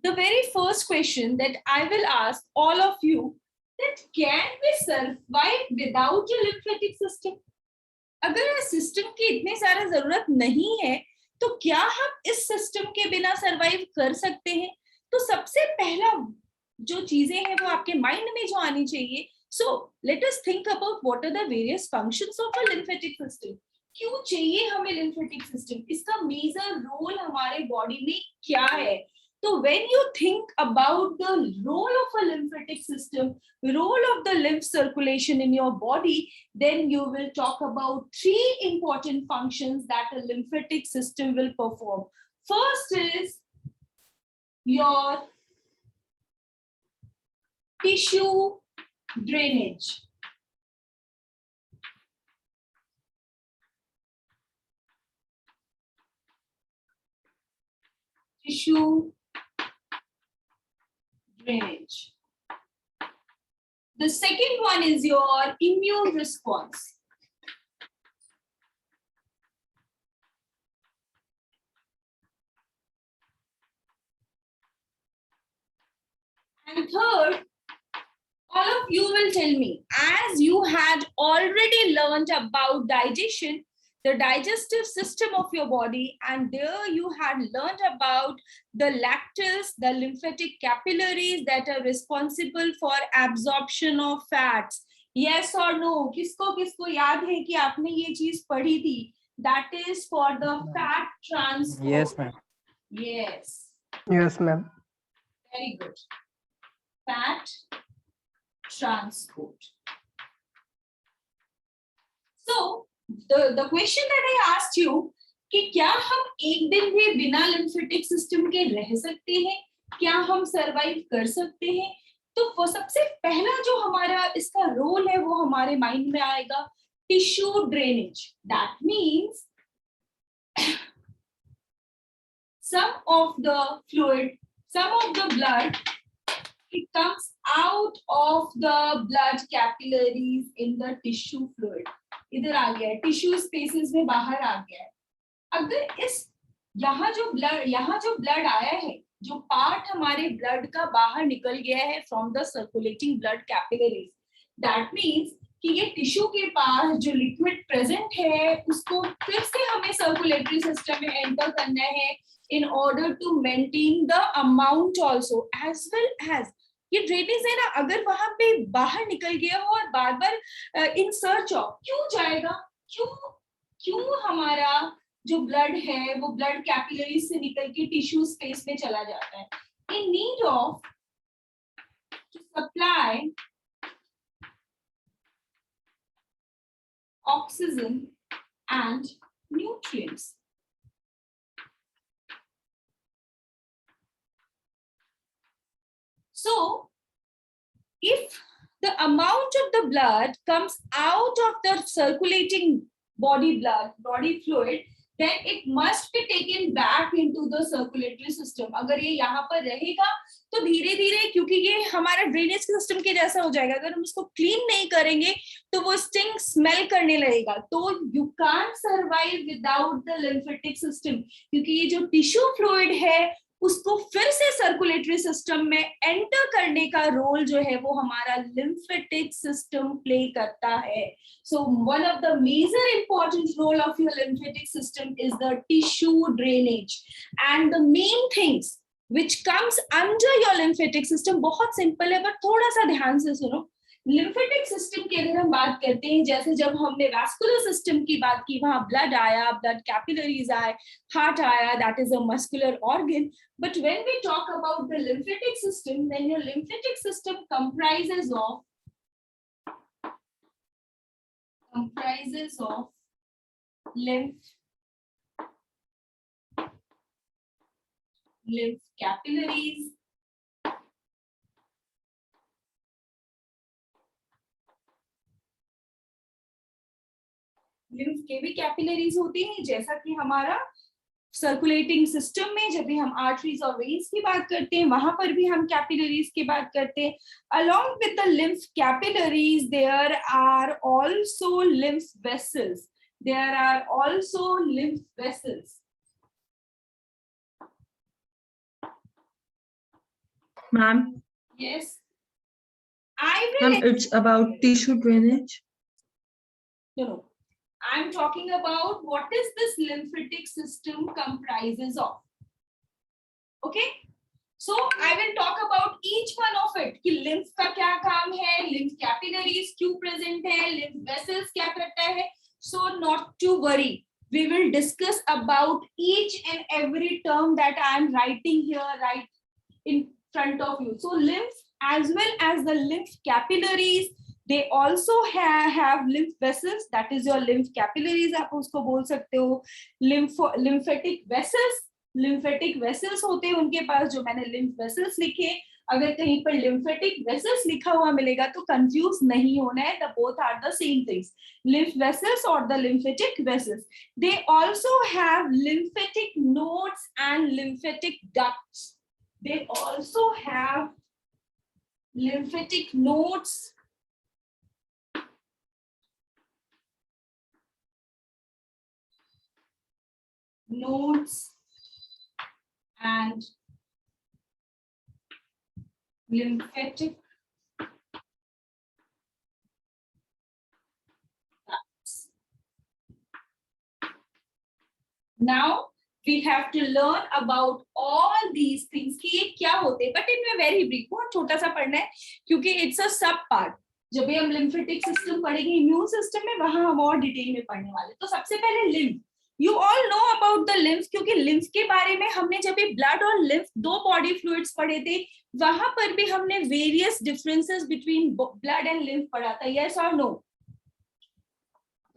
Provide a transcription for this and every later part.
the very first question that I will ask all of you, that can we survive without a lymphatic system? अगर system की इतनी सारा जरूरत नहीं है तो क्या हम इस सिस्टम के बिना सरवाइव कर सकते हैं? तो सबसे पहला जो चीजें हैं वो आपके माइंड में जो आनी चाहिए, so let us think about what are the various functions of a lymphatic system. क्यों चाहिए हमें लिम्फेटिक सिस्टम? इसका मेजर रोल हमारे बॉडी में क्या है? तो when you think about the role of a lymphatic system, role of the lymph circulation in your body, then you will talk about three important functions that a lymphatic system will perform. First is your tissue drainage. Tissue drainage. The second one is your immune response. And third, all of you will tell me, as you had already learned about digestion, the digestive system of your body, and there you had learned about the lacteals, the lymphatic capillaries that are responsible for absorption of fats. Yes or no? किसको किसको याद है कि आपने ये चीज पढ़ी थी? That is for the fat transport. Yes, ma'am. Yes. Yes, ma'am. Very good. Fat transport. So the question that I asked you कि क्या हम एक दिन भी बिना लिम्फेटिक सिस्टम के रह सकते हैं? क्या हम सरवाइव कर सकते हैं? तो वो सबसे पहला जो हमारा इसका रोल है वो हमारे माइंड में आएगा, tissue drainage. That means some of the fluid, some of the blood, it comes out of the blood capillaries in the tissue fluid. इधर आ गया है, टिश्यू स्पेसेस में बाहर आ गया है. अगर इस यहाँ जो ब्लड आया है, जो पार्ट हमारे ब्लड का बाहर निकल गया है from the circulating blood capillaries, that means कि ये टिश्यू के पास जो लिक्विड प्रेजेंट है उसको फिर से हमें सर्कुलेटरी सिस्टम में एंटर करना है in order to maintain the amount also, as well as ये ड्रेनेज है ना, अगर वहां पे बाहर निकल गया हो और बार बार इन सर्च ऑफ क्यों जाएगा, क्यों हमारा जो ब्लड है वो ब्लड कैपिलरी से निकल के टिश्यू स्पेस में चला जाता है? In need of to supply oxygen and nutrients. So, if the amount of the blood comes out of the circulating body fluid, then it must be taken back into the circulatory system. अगर ये यहाँ पर रहेगा तो धीरे धीरे, क्योंकि ये हमारा ड्रेनेज सिस्टम के जैसा हो जाएगा, अगर हम इसको क्लीन नहीं करेंगे तो वो स्टिंग स्मेल करने लगेगा. तो you can't survive without the lymphatic system, क्योंकि ये जो टिश्यू फ्लूइड है उसको फिर से सर्कुलेटरी सिस्टम में एंटर करने का रोल जो है वो हमारा लिम्फेटिक सिस्टम प्ले करता है. So one of the major important role of your lymphatic system is the tissue drainage. And the main things which comes under your lymphatic system बहुत सिंपल है, बट थोड़ा सा ध्यान से सुनो. लिम्फेटिक सिस्टम की अगर हम बात करते हैं, जैसे जब हमने वैस्कुलर सिस्टम की बात की, वहां ब्लड आया, ब्लड कैपिलरीज आए, हार्ट आया, that is a muscular organ. But when we talk about the lymphatic system, then your lymphatic system comprises of lymph capillaries, lymph के भी कैपिलरीज होती हैं, जैसा कि हमारा सर्कुलेटिंग सिस्टम में जब भी हम आर्टरीज और वेन्स की बात करते हैं वहां पर भी हम कैपिलरीज की बात करते हैं. Along with the lymph capillaries there are also lymph vessels. Ma'am, Yes. I will. ma'am, it's about tissue drainage. No. I'm talking about what is this lymphatic system comprises of. Okay. So I will talk about each one of it कि lymph का क्या काम है, lymph capillaries क्यों present है, lymph vessels क्या करता है. So not to worry, we will discuss about each and every term that I am writing here right in front of you. So lymph as well as the lymph capillaries, they also have lymph vessels, that is your lymph capillaries आप उसको बोल सकते हो. Lymphatic vessels, lymphatic vessels होते हैं उनके पास, जो मैंने lymph vessels लिखे. अगर कहीं पर lymphatic vessels लिखा हुआ मिलेगा तो कंफ्यूज नहीं होना है, the both are the same things, lymph vessels or the lymphatic vessels. They also have lymphatic nodes and lymphatic ducts. They also have lymphatic nodes and lymphatic ducts. Now we have to learn about all these things कि ये क्या होते हैं, but इनमें very brief, बहुत छोटा सा पढ़ना है क्योंकि it's a sub part. जब भी हम lymphatic system पढ़ेंगे immune system में, वहां हम और डिटेल में पढ़ने वाले. तो सबसे पहले lymph. You all know about the lymph क्योंकि lymph के बारे में हमने जब भी blood और lymph दो body fluids पढ़े थे, वहां पर भी हमने various differences between blood and lymph पढ़ा था. Yes or no?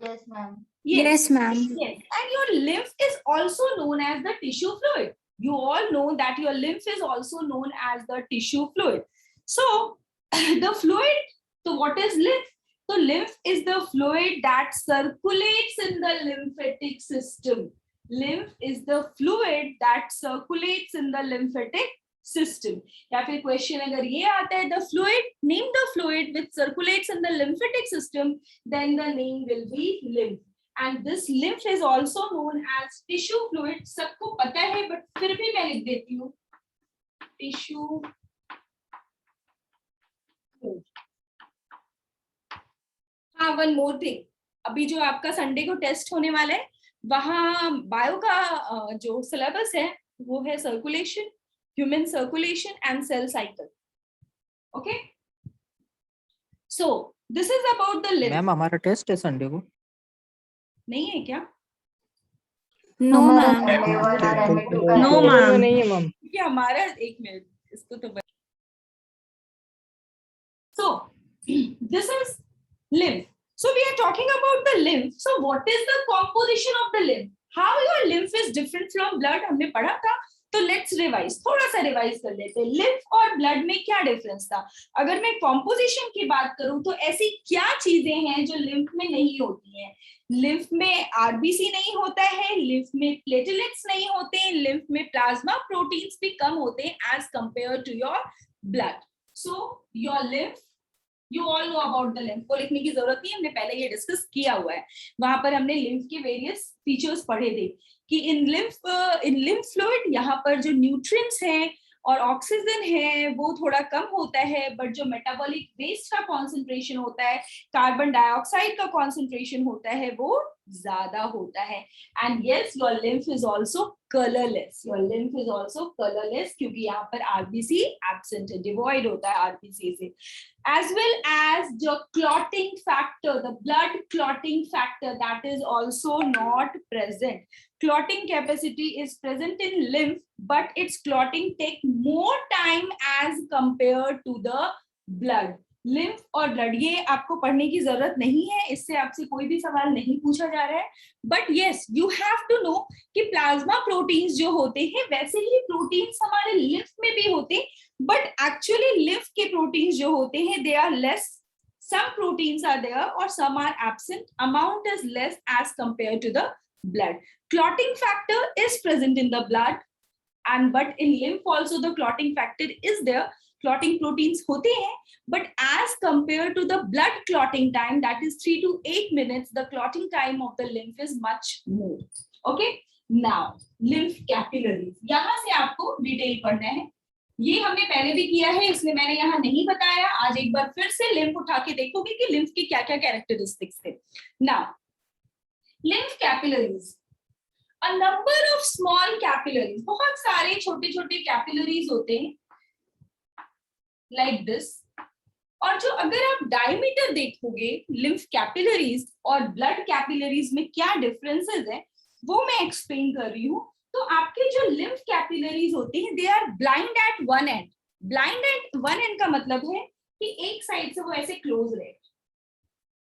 Yes, ma'am. Yes, ma'am. Yes, and your lymph is also known as the tissue fluid. You all know that your lymph is also known as the tissue fluid. So the fluid, so what is lymph? So lymph is the fluid that circulates in the lymphatic system. Lymph is the fluid that circulates in the lymphatic system. या फिर question अगर ये आता है, the fluid, name the fluid which circulates in the lymphatic system, then the name will be lymph. And this lymph is also known as tissue fluid. सबको पता है, but फिर भी मैं लिख देती हूँ tissue fluid. हाँ, one more thing. अभी जो आपका संडे को टेस्ट होने वाला है, वहाँ बायो का जो सिलेबस है वो है circulation, human circulation and cell cycle. Okay, so this is about the lymph. Ma'am हमारा टेस्ट है संडे को. नहीं है क्या? No, ma'am. No, ma'am. नहीं है मैम. ये हमारा, एक मिनट इसको तो. So this is lymph. So we are talking about the lymph. So what is the composition of the lymph? How your lymph is different from blood हमने पढ़ा था. तो लेट्स रिवाइज, थोड़ा सा रिवाइज कर लेते हैं. लिम्फ और ब्लड में क्या डिफरेंस था? अगर मैं कॉम्पोजिशन की बात करूं तो ऐसी क्या चीजें हैं जो लिम्फ में नहीं होती हैं? लिम्फ में आरबीसी नहीं होता है, लिम्फ में प्लेटलेट्स नहीं होते हैं, लिम्फ में प्लाज्मा प्रोटीन्स भी कम होते हैं as compare to your blood. So your lymph, you all know about the lymph, को लिखने की जरूरत नहीं, हमने पहले ये डिस्कस किया हुआ है. वहां पर हमने लिम्फ के वेरियस फीचर्स पढ़े थे कि इन लिम्फ फ्लूइड यहाँ पर जो न्यूट्रिएंट्स हैं और ऑक्सीजन है वो थोड़ा कम होता है, बट जो मेटाबॉलिक वेस्ट का कॉन्सेंट्रेशन होता है, कार्बन डाइऑक्साइड का कॉन्सेंट्रेशन होता है, वो ज्यादा होता है. And yes, your lymph is also colourless. Your lymph is also colourless क्योंकि यहाँ पर आरबीसी एब्सेंट है, डिवॉइड होता है आरबीसी से. As well as the clotting factor, the blood clotting factor, that is also not present. Clotting capacity is present in lymph, but its clotting take more time as compared to the blood. Lymph और blood, ये आपको पढ़ने की जरूरत नहीं है, इससे आपसे कोई भी सवाल नहीं पूछा जा रहा है. But yes, you have to know कि प्लाज्मा प्रोटीन्स जो होते हैं वैसे ही प्रोटीन्स हमारे लिम्फ में भी होते हैं, बट एक्चुअली लिम्फ के प्रोटीन्स जो होते हैं they are less. some proteins are there or some are absent. Amount is less as compared to the blood. Clotting factor is present in the blood, and but in lymph also the clotting factor is there. Clotting proteins होते हैं, but as compared to the blood clotting time, that is 3 to 8 minutes, the clotting time of the lymph is much more. Okay, now lymph capillaries, यहाँ से आपको detail पढ़ना है. ये हमने पहले भी किया है, इसलिए मैंने यहाँ नहीं बताया। आज एक बार फिर से लिम्फ उठा के देखोगे कि लिम्फ के क्या क्या कैरेक्टरिस्टिक्स थे। Now lymph capillaries, a number of small capillaries, बहुत सारे छोटे छोटे कैपिलरीज होते हैं लाइक दिस। और जो अगर आप डायमीटर देखोगे लिम्फ कैपिलरीज और ब्लड कैपिलरीज में क्या डिफरेंसेस है वो मैं एक्सप्लेन कर रही हूँ। तो आपके जो लिम्फ कैपिलरीज होते हैं they are blind at one end. Blind at one end का मतलब है कि एक साइड से वो ऐसे क्लोज रहे,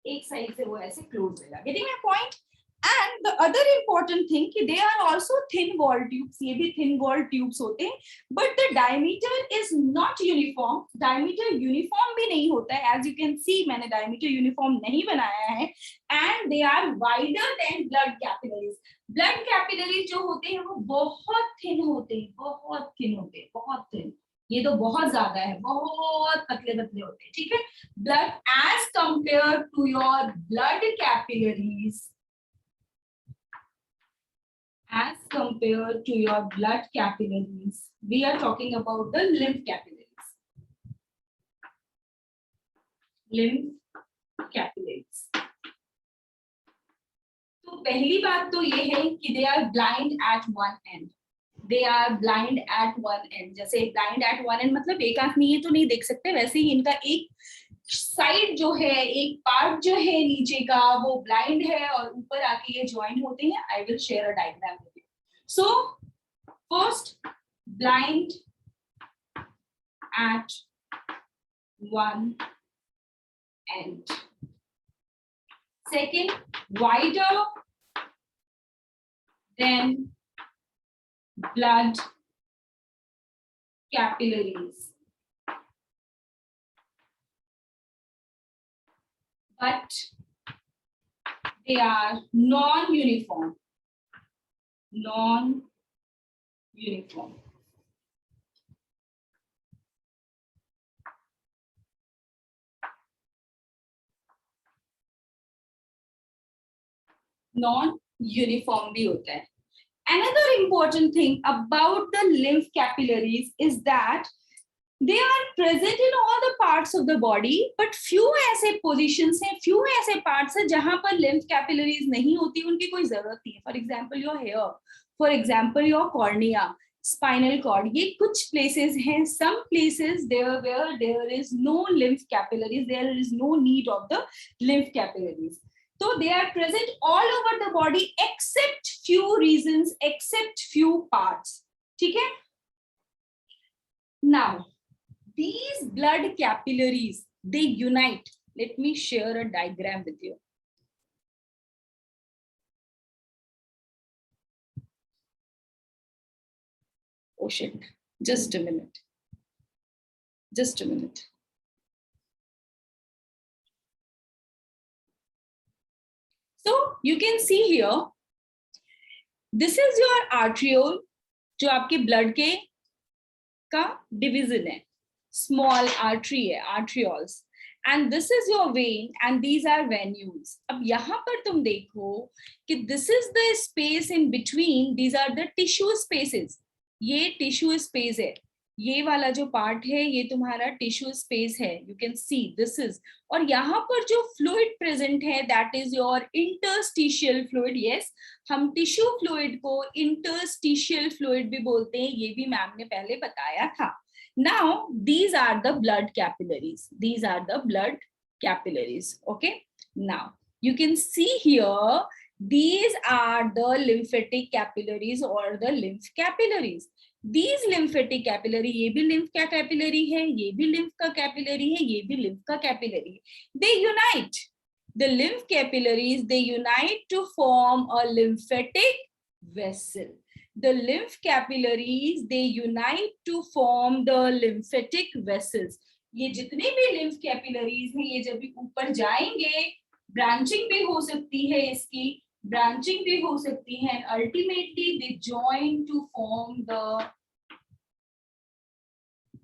एक साइड से वो ऐसे क्लोज रहेगा। Getting my point? And the other important thing कि they are also thin wall tubes, ये भी थिन वॉल ट्यूब्स होते हैं, but the diameter is not uniform. Diameter uniform भी नहीं होता है, एज यू कैन सी मैंने डायमीटर यूनिफॉर्म नहीं बनाया है। And they are wider than blood capillaries. Blood capillaries जो होते हैं वो बहुत थिन होते हैं, बहुत थिन होते हैं, बहुत थिन। ये तो बहुत ज्यादा है, बहुत पतले पतले होते हैं, ठीक है। Blood as compare to your blood capillaries, as compared to your blood capillaries, we are talking about the lymph capillaries. Lymph capillaries. तो पहली बात तो ये है कि they are blind at one end. They are blind at one end. जैसे blind at one end मतलब एक आंख में ये तो नहीं देख सकते, वैसे ही इनका एक साइड जो है, एक पार्ट जो है नीचे का वो ब्लाइंड है और ऊपर आके ये ज्वाइन होते हैं। I will share a diagram with you. So first blind at one and, second wider than blood capillaries, but they are non-uniform. Non-uniform. Non-uniform भी होता है। Another important thing about the lymph capillaries is that they are present in all the parts of the body, but few ऐसे positions हैं, few ऐसे parts हैं जहां पर lymph capillaries नहीं होती, उनकी कोई जरूरत नहीं है। For example, your hair, for example, your cornea, spinal cord, ये कुछ places हैं, some places there where there is no lymph capillaries, there is no need of the lymph capillaries. So they are present all over the body except few regions, except few parts. ठीक है? Now, these blood capillaries, they unite. Let me share a diagram with you. Oh shit, just a minute. Just a minute. So you can see here, this is your arteriole, जो आपके blood के का division है, small artery है, arterioles, and this is your vein and these are venules. अब यहाँ पर तुम देखो कि this is the space in between, these are the tissue spaces. ये tissue space है, ये वाला जो पार्ट है ये तुम्हारा टिश्यू स्पेस है, you can see this is. और यहाँ पर जो फ्लूइड प्रेजेंट है that is your interstitial fluid. Yes, हम टिश्यू फ्लूइड को इंटरस्टिशियल फ्लूइड भी बोलते हैं, ये भी मैम ने पहले बताया था। Now these are the blood capillaries, these are the blood capillaries. Okay, now you can see here these are the lymphatic capillaries or the lymph capillaries. These lymphatic capillary, ये भी lymph का capillary है, ये भी lymph का capillary है, ये भी lymph का capillary है. They unite. The lymph capillaries, they unite to form a lymphatic vessel. The lymph capillaries, they unite to form the lymphatic vessels. ये जितने भी lymph capillaries हैं, ये जब भी ऊपर जाएंगे, branching भी हो सकती है इसकी, branching भी हो सकती है, and ultimately they join to form the,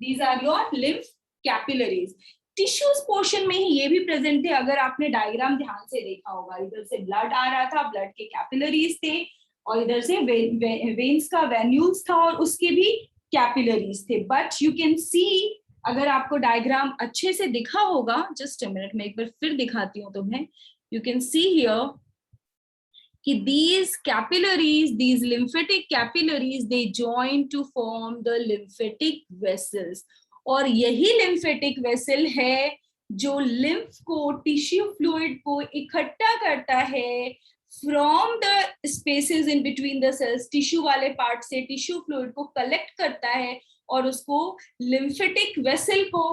these are your lymph capillaries. Tissues portion में ही ये भी प्रेजेंट थे, अगर आपने डायग्राम ध्यान से देखा होगा, इधर से ब्लड आ रहा था, ब्लड के कैपिलरीज थे, और इधर से वेन्स का वेन्यूल्स था, और उसके भी कैपिलरीज थे. बट यू कैन सी, अगर आपको डायग्राम अच्छे से दिखा होगा, जस्ट अ मिनट मैं एक बार फिर दिखाती हूँ तुम्हें. यू कैन सी हियर कि these capillaries, these lymphatic capillaries, they join to form the lymphatic vessels. और यही lymphatic vessel है जो lymph को, tissue fluid को इकट्ठा करता है from the spaces in between the cells. Tissue वाले पार्ट से टिश्यू फ्लूइड को कलेक्ट करता है और उसको lymphatic vessel को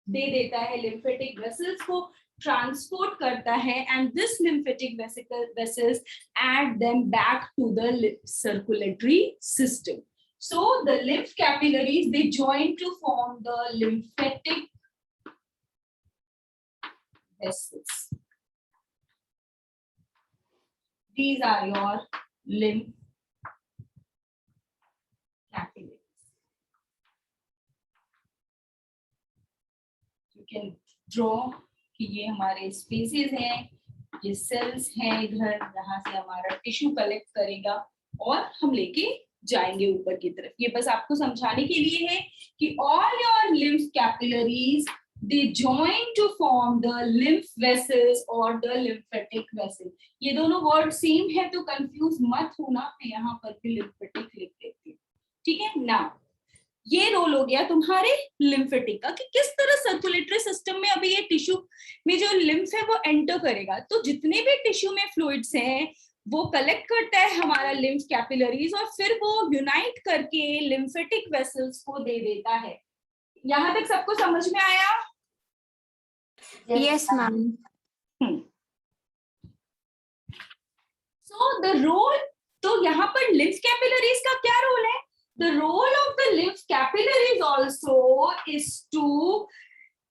दे देता है, lymphatic vessels को transport करता है, and this lymphatic vessels add them back to the circulatory system. So the lymph capillaries, they join to form the lymphatic vessels. These are your lymph capillaries. You can draw कि ये हमारे spaces हैं, ये sales हैं इधर, जहां से हमारा टिश्यू कलेक्ट करेगा और हम लेके जाएंगे ऊपर की तरफ. ये बस आपको समझाने के लिए है कि all your lymph capillaries they join to form the lymph vessels और द लिम्फेटिक वेसल. ये दोनों वर्ड सेम है तो कंफ्यूज मत होना, मैं यहाँ पर भी लिम्फेटिक लिख देती हूँ. ठीक है ना. ये रोल हो गया तुम्हारे लिम्फेटिक का कि किस तरह सर्कुलेटरी सिस्टम में अभी ये टिश्यू में जो लिम्फ है वो एंटर करेगा. तो जितने भी टिश्यू में फ्लूइड्स हैं वो कलेक्ट करता है हमारा लिम्फ कैपिलरीज और फिर वो यूनाइट करके लिम्फेटिक वेसल्स को दे देता है. यहां तक सबको समझ में आया? Yes, ma'am. So the role, तो यहाँ पर लिम्फ कैपिलरीज का क्या रोल है? The role of the lymph capillaries also is to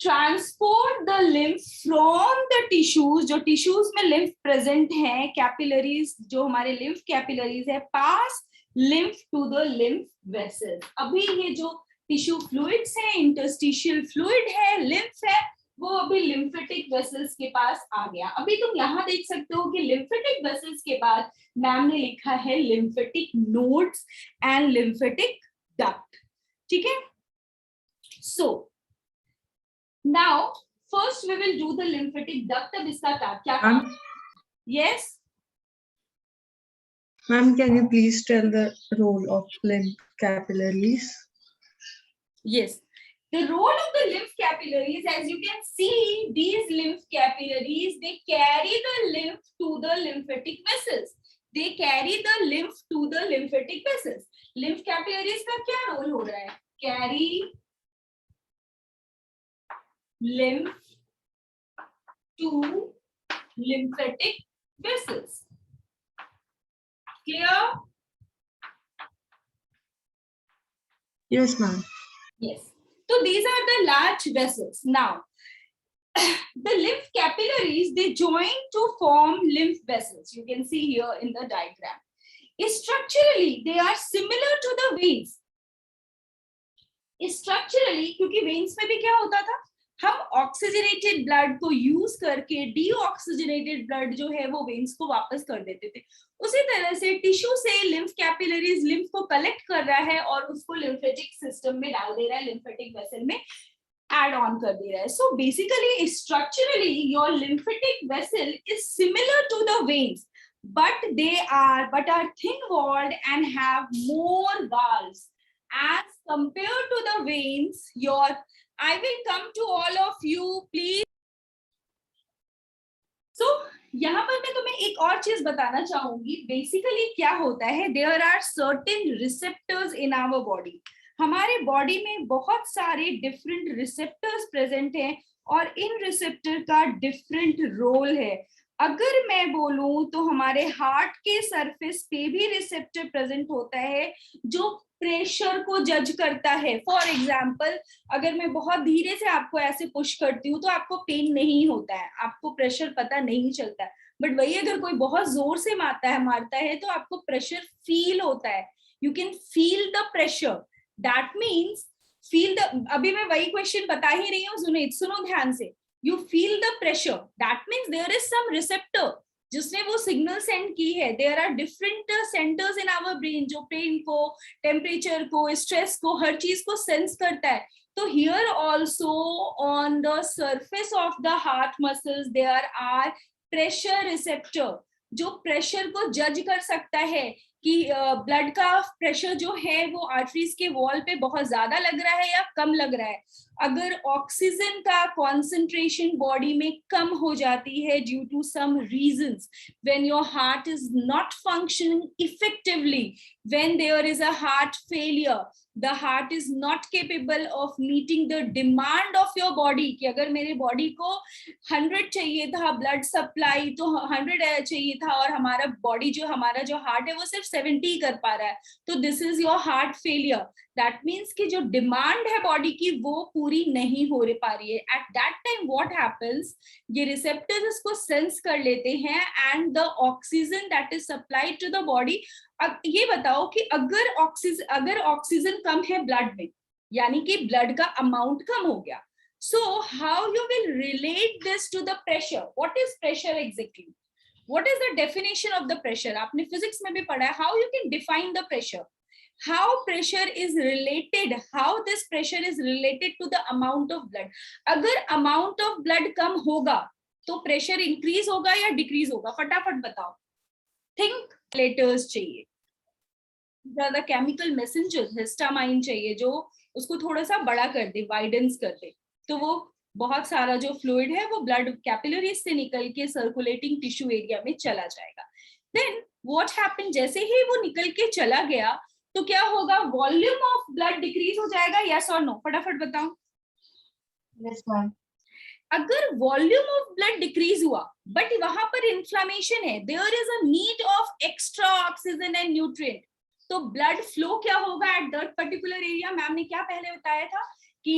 transport the lymph from the tissues, जो tissues में lymph present है, capillaries जो हमारे lymph capillaries है, pass lymph to the lymph vessels. अभी ये जो tissue fluids है, interstitial fluid है, lymph है, वो अभी lymphatic vessels के पास आ गया. अभी तुम यहाँ देख सकते हो कि lymphatic vessels के बाद मैम ने लिखा है lymphatic nodes and lymphatic duct. ठीक है. So now first we will do the lymphatic duct. अब इसका क्या काम? Yes. Ma'am, can you please tell the role of lymph capillaries? Yes. The role of the lymph capillaries, as you can see, these lymph capillaries, they carry the lymph to the lymphatic vessels. They carry the lymph to the lymphatic vessels. Lymph capillaries का क्या role हो रहा है? Carry lymph to lymphatic vessels. Clear? Yes, ma'am. Yes. So these are the large vessels. Now, the lymph capillaries, they join to form lymph vessels. You can see here in the diagram. Structurally, they are similar to the veins. Structurally, क्योंकि veins में भी क्या होता था, हम oxygenated blood को use करके deoxygenated blood जो है वो वेन्स को वापस कर देते थे. उसी तरह से टिश्यू से लिम्फ कैपिलरीज लिम्फ को कलेक्ट कर रहा है और उसको लिम्फेटिक सिस्टम में डाल दे रहा है, लिम्फेटिक वेसल में add on कर दे रहा है. So basically structurally your lymphatic vessel is similar to the veins, but are thin walled and have more valves as compared to the veins. I will come to all of you, please. So यहाँ पर मैं तुम्हें एक और चीज बताना चाहूंगी. Basically क्या होता है, there are certain receptors in our body. हमारे बॉडी में बहुत सारे डिफरेंट रिसेप्टर्स प्रेजेंट हैं और इन रिसेप्टर का डिफरेंट रोल है. अगर मैं बोलूं तो हमारे हार्ट के सरफेस पे भी रिसेप्टर प्रेजेंट होता है जो प्रेशर को जज करता है. फॉर एग्जाम्पल, अगर मैं बहुत धीरे से आपको ऐसे पुश करती हूँ तो आपको पेन नहीं होता है, आपको प्रेशर पता नहीं चलता है. बट वही अगर कोई बहुत जोर से मारता है तो आपको प्रेशर फील होता है. You can feel the pressure. That means feel the, अभी मैं वही क्वेश्चन बता ही रही हूँ, सुनो ध्यान से. You feel the pressure. That means there is some receptor. जिसने वो सिग्नल सेंड की है. There are different centres in our brain जो पेन को, टेम्परेचर को, स्ट्रेस को, हर चीज को सेंस करता है. तो here also on the surface of the heart muscles there are pressure receptor, जो प्रेशर को जज कर सकता है कि ब्लड का प्रेशर जो है वो आर्टरीज के वॉल पे बहुत ज्यादा लग रहा है या कम लग रहा है. अगर ऑक्सीजन का कॉन्सेंट्रेशन बॉडी में कम हो जाती है due to some reasons, when your heart is not functioning effectively, when there is a heart failure, the heart is not capable of meeting the demand of your body, कि अगर मेरे body को 100 चाहिए था ब्लड सप्लाई तो 100 चाहिए था और हमारा बॉडी जो हमारा जो हार्ट है वो सिर्फ 70 कर पा रहा है, तो this is your heart failure. That means कि जो डिमांड है बॉडी की वो पूरी नहीं हो पा रही है. At that time what happens, ये रिसेप्टर्स इसको सेंस कर लेते हैं and the oxygen that is supplied to the body. अब ये बताओ कि अगर ऑक्सीजन कम है ब्लड में, यानी कि ब्लड का अमाउंट कम हो गया, so how you will relate this to the pressure. What is pressure exactly? What is the definition of the pressure? आपने फिजिक्स में भी पढ़ा है. How you can define the pressure? How pressure is related, how this pressure is related to the amount of blood. अगर amount of blood कम होगा तो pressure increase होगा या decrease होगा? फटाफट बताओ. Think letters चाहिए. The chemical messengers, histamine चाहिए जो उसको थोड़ा सा बड़ा कर दे, वाइडेंस कर दे, तो वो बहुत सारा जो फ्लूइड है वो ब्लड कैपिलरीज से निकल के सर्कुलेटिंग टिश्यू एरिया में चला जाएगा. Then what happened, जैसे ही वो निकल के चला गया तो क्या होगा? वॉल्यूम ऑफ ब्लड डिक्रीज हो जाएगा, यस और नो? फटाफट बताओ. Yes, ma'am. अगर वॉल्यूम ऑफ ब्लड डिक्रीज हुआ बट वहां पर इन्फ्लेमेशन है, there is a need of extra oxygen and nutrient, तो ब्लड फ्लो क्या होगा at that particular area? Ma'am ने क्या पहले बताया था कि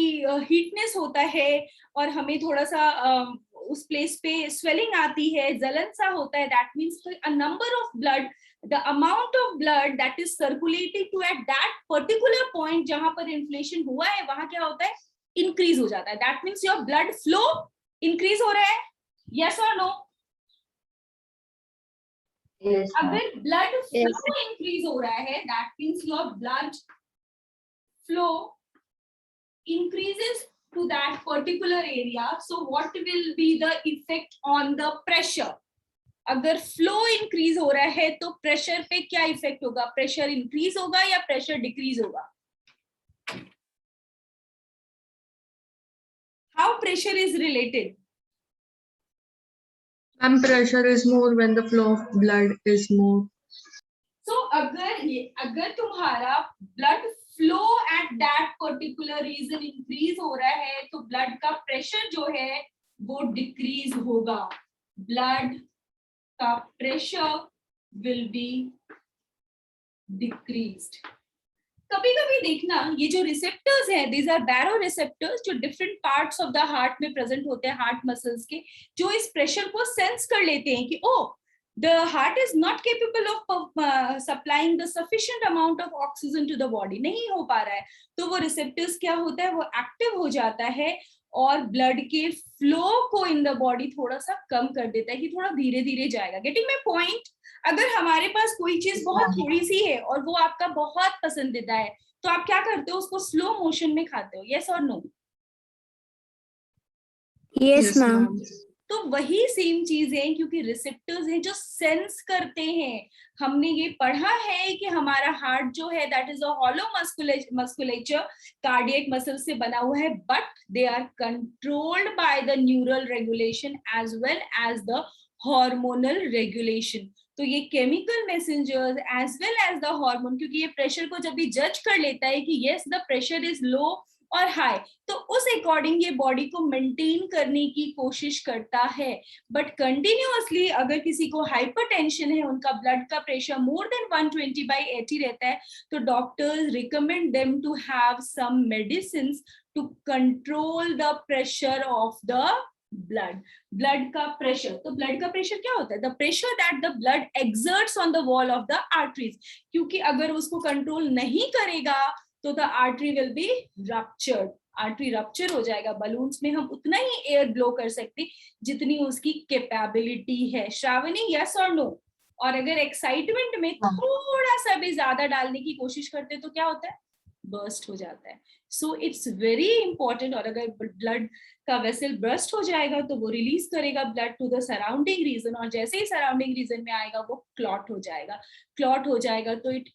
हीटनेस होता है और हमें थोड़ा सा उस प्लेस पे स्वेलिंग आती है, जलन सा होता है. That means a number of blood, the amount of blood that is circulating to at that particular point जहां पर इन्फ्लेशन हुआ है वहां क्या होता है? इंक्रीज हो जाता है. That means your blood flow increase हो रहा है, यस और नो? Yes, ma'am. अगर ब्लड फ्लो इंक्रीज हो रहा है that means your blood flow increases to that particular area. So what will be the effect on the pressure? अगर flow increase हो रहा है तो प्रेशर पे क्या इफेक्ट होगा? प्रेशर इंक्रीज होगा या प्रेशर डिक्रीज होगा? How pressure is related? And pressure is more when the flow of blood is more. So अगर तुम्हारा blood flow at that particular region increase हो रहा है तो ब्लड का प्रेशर जो है वो डिक्रीज होगा. ब्लड का प्रेशर विल बी डिक्रीज्ड. कभी कभी देखना ये जो रिसेप्टर्स हैं, दीज आर बैरो रिसेप्टर्स जो different parts of the heart में प्रेजेंट होते हैं, हार्ट मसल्स के, जो इस प्रेशर को सेंस कर लेते हैं कि ओ the heart is not capable of supplying the sufficient amount of oxygen to the body, नहीं हो पा रहा है, तो वो रिसेप्टर्स क्या होता है? वो एक्टिव हो जाता है और ब्लड के फ्लो को इन द बॉडी थोड़ा सा कम कर देता है कि थोड़ा धीरे धीरे जाएगा. Getting my point? अगर हमारे पास कोई चीज बहुत थोड़ी सी है और वो आपका बहुत पसंदीदा है तो आप क्या करते हो? उसको स्लो मोशन में खाते हो, यस और नो? Yes, ma'am. तो वही सेम चीज है, क्योंकि रिसेप्टर्स हैं जो सेंस करते हैं. हमने ये पढ़ा है कि हमारा हार्ट जो है that is a hollow musculature, cardiac muscle से बना हुआ है, but they are controlled by the neural regulation as well as the hormonal regulation. तो ये chemical messengers as well as the hormone, क्योंकि ये प्रेशर को जब भी जज कर लेता है कि yes the pressure is low और हाई, तो उस अकॉर्डिंग ये बॉडी को मेंटेन करने की कोशिश करता है. बट कंटिन्यूअसली अगर किसी को हाइपरटेंशन है, उनका ब्लड का प्रेशर मोर देन 120/80 रहता है, तो doctors recommend them to have some medicines to control the pressure of the blood. Blood का प्रेशर, तो ब्लड का प्रेशर क्या होता है? The pressure that the blood exerts on the wall of the arteries, क्योंकि अगर उसको कंट्रोल नहीं करेगा तो the artery will be ruptured. Artery rupture हो जाएगा। बलून्स में हम उतना ही एयर ब्लो कर सकते जितनी उसकी कैपेबिलिटी है। श्रावणी, यस और नो? और अगर एक्साइटमेंट में थोड़ा सा भी ज्यादा डालने की कोशिश करते तो क्या होता है? बर्स्ट हो जाता है। So it's very important. और अगर ब्लड का वेसल बर्स्ट हो जाएगा तो वो रिलीज करेगा blood to the surrounding region, और जैसे ही सराउंडिंग रीजन में आएगा वो क्लॉट हो जाएगा। क्लॉट हो जाएगा तो it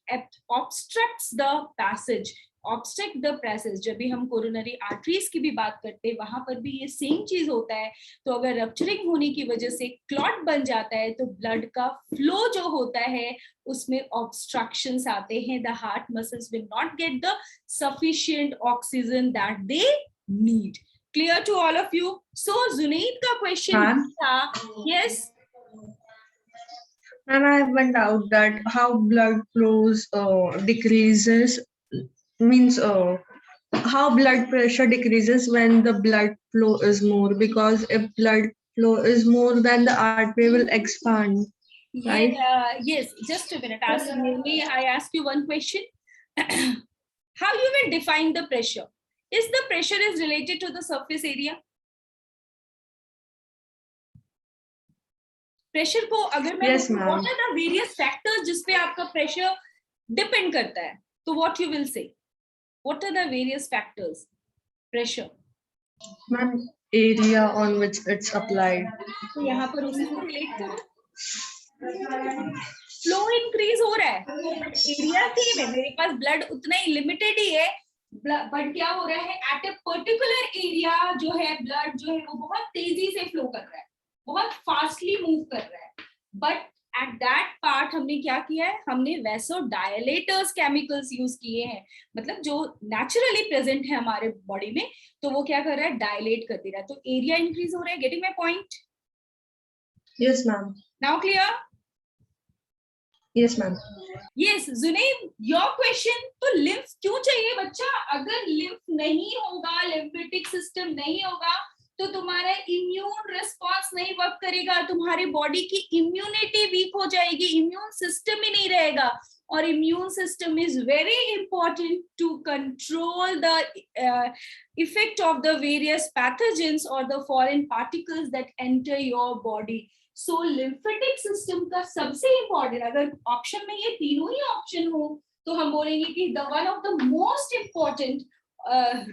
obstructs the passage, obstruct the passage. जब भी हम कोरोनरी आर्टरीज की भी बात करते हैं वहां पर भी ये सेम चीज होता है। तो अगर रप्चरिंग होने की वजह से क्लॉट बन जाता है तो ब्लड का फ्लो जो होता है उसमें ऑब्स्ट्रक्शंस आते हैं। The heart muscles will not get the sufficient oxygen that they need. Clear to all of you? So Junaid का क्वेश्चन था, yes And I have one doubt that how blood flows decreases means how blood pressure decreases when the blood flow is more, because if blood flow is more then the artery will expand, right? yes, just a minute. May I ask you one question? How you will define the pressure? Is the pressure is related to the surface area? Pressure को अगर मैं Yes, ma'am. what are the various factors जिस पे आपका pressure depend करता है, तो what you will say? What are the various factors? Pressure. Ma'am, area on which it's applied. तो यहाँ पर उसी से रिलेट करो। फ्लो इंक्रीज हो रहा है बट एरिया सेम है, मेरे पास ब्लड उतना ही लिमिटेड ही है, बट क्या हो रहा है एट ए पर्टिकुलर एरिया जो है ब्लड जो है वो बहुत तेजी से फ्लो कर रहा है, बहुत फास्टली मूव कर रहा है। बट एट दैट पार्ट हमने क्या किया है, हमने वैसोडायलेटर्स केमिकल्स यूज किए हैं, मतलब जो नेचुरली प्रेजेंट है हमारे बॉडी में, तो वो क्या कर रहा है, डायलेट कर दे रहा है, तो एरिया इंक्रीज हो रहा है। Getting my point? Yes, ma'am. Now clear? Yes, ma'am. Yes Junaid, your question. तो लिम्फ क्यों चाहिए बच्चा? अगर लिम्फ नहीं होगा, लिम्फेटिक सिस्टम नहीं होगा तो तुम्हारा इम्यून रिस्पॉन्स नहीं वर्क करेगा, तुम्हारी बॉडी की इम्यूनिटी वीक हो जाएगी, इम्यून सिस्टम ही नहीं रहेगा। और immune system is very important to control the effect of the various pathogens और the foreign particles that enter your body. So lymphatic system का सबसे इंपॉर्टेंट, अगर ऑप्शन में ये तीनों ही ऑप्शन हो तो हम बोलेंगे कि the one of the most important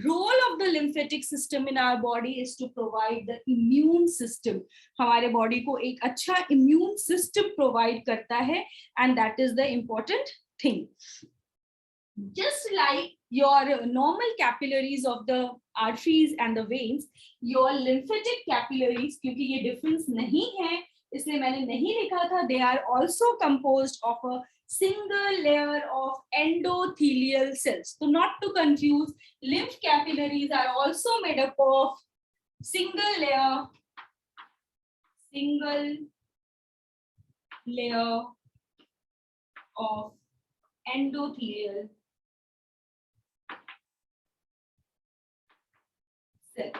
role of the lymphatic system in our body is to provide the immune system. हमारे बॉडी को एक अच्छा immune system provide करता है, and that is the important thing. Just like your normal capillaries of the arteries and the veins, your lymphatic capillaries, क्योंकि ये difference नहीं है इसलिए मैंने नहीं लिखा था, they are also composed of a single layer of endothelial cells. So not to confuse, lymph capillaries are also made up of single layer of endothelial cell.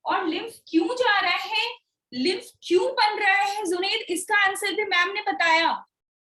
और lymph क्यों जा रहा है, lymph क्यों बन रहा है जुनैद, इसका आंसर भी मैम ने बताया।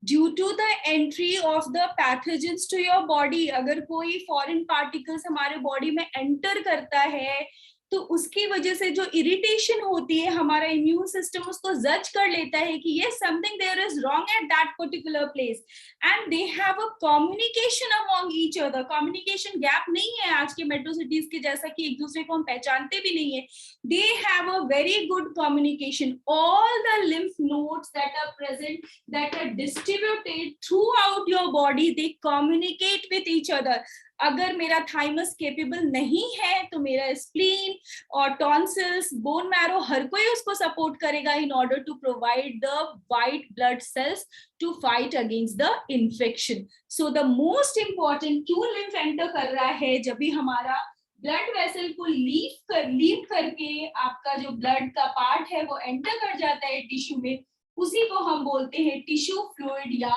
Due to the entry of the pathogens to your body, अगर कोई फॉरेन पार्टिकल्स हमारे बॉडी में एंटर करता है तो उसकी वजह से जो इरिटेशन होती है, हमारा इम्यून सिस्टम उसको जज कर लेता है कि ये something there is wrong at that particular place, and they have a communication among each other. Communication gap नहीं है आज के मेट्रो सिटीज के जैसा कि एक दूसरे को हम पहचानते भी नहीं है। They have a very good communication. All the lymph nodes that are present, that are distributed throughout your body, they communicate with each other. अगर मेरा थाइमस केपेबल नहीं है तो मेरा स्प्लीन और टॉन्सिल्स, बोन मैरो, हर कोई उसको support करेगा in order to provide the white blood cells to fight against the infection. So the most important, क्यों लिम्फ एंटर कर रहा है, जब भी हमारा ब्लड वेसल को लीव करके आपका जो ब्लड का पार्ट है वो एंटर कर जाता है टिश्यू में, उसी को हम बोलते हैं टिश्यू फ्लूइड या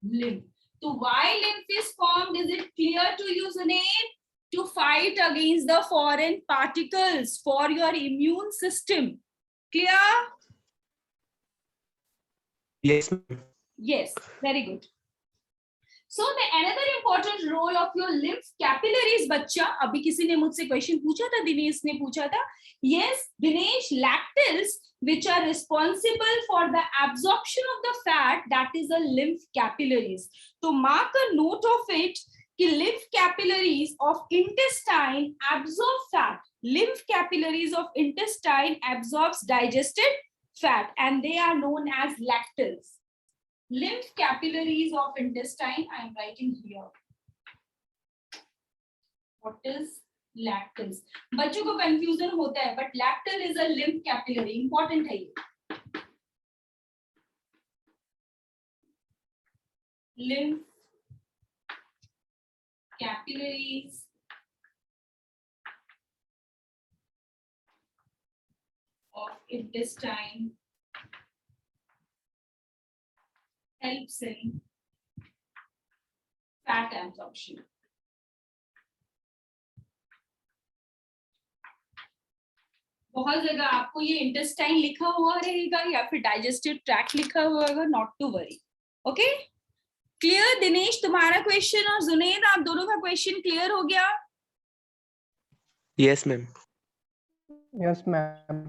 lymph. So why lymph is formed? Is it clear to you, Zunaid? To fight against the foreign particles for your immune system. Clear? Yes. Yes, very good. So the another important role of your lymph capillaries, बच्चा, अभी किसी ने मुझसे question पूछा था, दिनेश ने पूछा था. Yes, Dinesh, lacteals which are responsible for the absorption of the fat, that is the lymph capillaries. So mark a note of it कि lymph capillaries of intestine absorb fat. Lymph capillaries of intestine absorbs digested fat and they are known as lacteals. Lymph capillaries of intestine, I am writing here. What is lacteals? बच्चों को confusion होता है, but lacteal is a lymph capillary. Important है ये. Lymph capillaries of intestine helps in fat absorption. बहुत जगह आपको ये इंटेस्टाइन लिखा हुआ रहेगा या फिर डाइजेस्टिव ट्रैक्ट लिखा हुआ होगा, not to worry. Okay, clear? Dinesh, तुम्हारा क्वेश्चन और जुनैद, आप दोनों का क्वेश्चन क्लियर हो गया? Yes, ma'am. Yes, ma'am.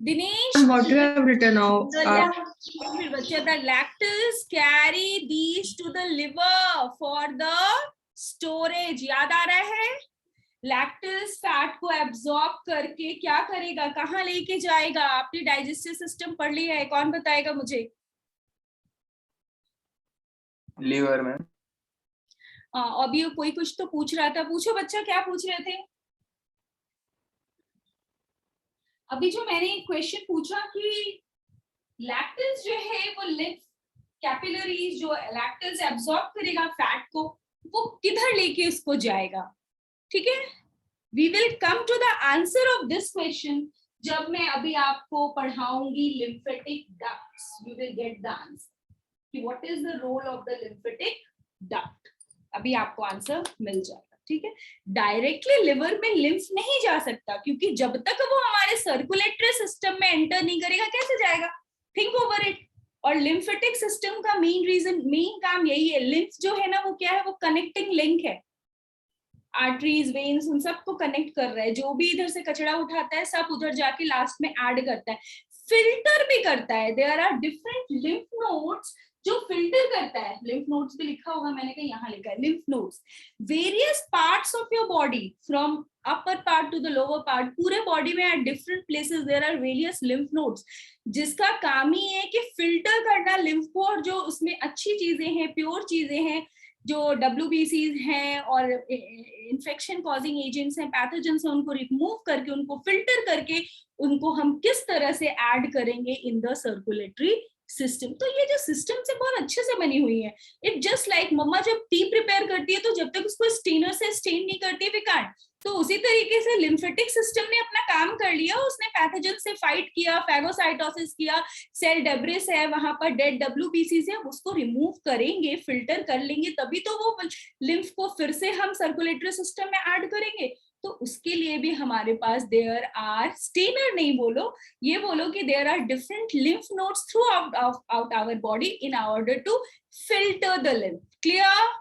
Dinesh, What you have written now? the lacteals carry these to the liver for the storage. याद आ रहा है? लैक्टल्स फैट को एब्जॉर्ब करके क्या करेगा, कहाँ लेके जाएगा? आपने डाइजेस्टिव सिस्टम पढ़ लिया है, कौन बताएगा मुझे? Liver, ma'am. अभी कोई कुछ तो पूछ रहा था, पूछो बच्चा, क्या पूछ रहे थे? अभी जो मैंने क्वेश्चन पूछा कि लैक्टल्स जो है वो लिम्फ कैपिलरीज जो लैक्टल्स एब्जॉर्ब करेगा फैट को, वो किधर लेके इसको जाएगा? ठीक है, we will come to the answer of this question जब मैं अभी आपको पढ़ाऊंगी lymphatic ducts. You will get the answer कि what is the role of the lymphatic duct. अभी आपको आंसर मिल जाएगा. ठीक है, डायरेक्टली लिवर में लिम्फ नहीं जा सकता क्योंकि जब तक वो हमारे सर्कुलेटरी सिस्टम में एंटर नहीं करेगा कैसे जाएगा? Think over it. और लिम्फेटिक सिस्टम का मेन काम यही है. लिम्फ जो है ना, वो क्या है? वो कनेक्टिंग लिंक है. आर्टरीज, वेन्स, उन सबको कनेक्ट कर रहा है. जो भी इधर से कचरा उठाता है सब उधर जाके लास्ट में ऐड करता है, फिल्टर भी करता है. There are different lymph nodes जो फिल्टर करता है. लिम्फ नोड्स भी लिखा होगा, मैंने कहा यहाँ लिखा है lymph nodes. Various parts of your body from upper part to the lower part, पूरे बॉडी में at different places there are various lymph nodes जिसका काम ही है कि फिल्टर करना लिम्फ को, और जो उसमें अच्छी चीजें हैं, प्योर चीजें हैं, जो WBCs हैं और इन्फेक्शन कॉजिंग एजेंट्स हैं, पैथोजेंस हैं, उनको रिमूव करके, उनको फिल्टर करके, उनको हम किस तरह से ऐड करेंगे इन द सर्कुलेटरी सिस्टम. तो ये जो सिस्टम से बहुत अच्छे से बनी हुई है. इट जस्ट लाइक मम्मा जब टी प्रिपेयर करती है तो जब तक उसको स्टेनर से स्टेन नहीं करती वी कांट. तो उसी तरीके से लिम्फेटिक सिस्टम ने अपना काम कर लिया. उसने पैथोजन से फाइट किया, फैगोसाइटोसिस किया, सेल डेब्रिस है, वहां पर डेड WBCs है, उसको रिमूव करेंगे, फिल्टर कर लेंगे, तभी तो वो लिम्फ को फिर से हम सर्कुलेटरी सिस्टम में ऐड करेंगे. तो उसके लिए भी हमारे पास देयर आर, स्टेनर नहीं बोलो, ये बोलो कि there are different lymph nodes throughout our body in order to filter the lymph. Clear?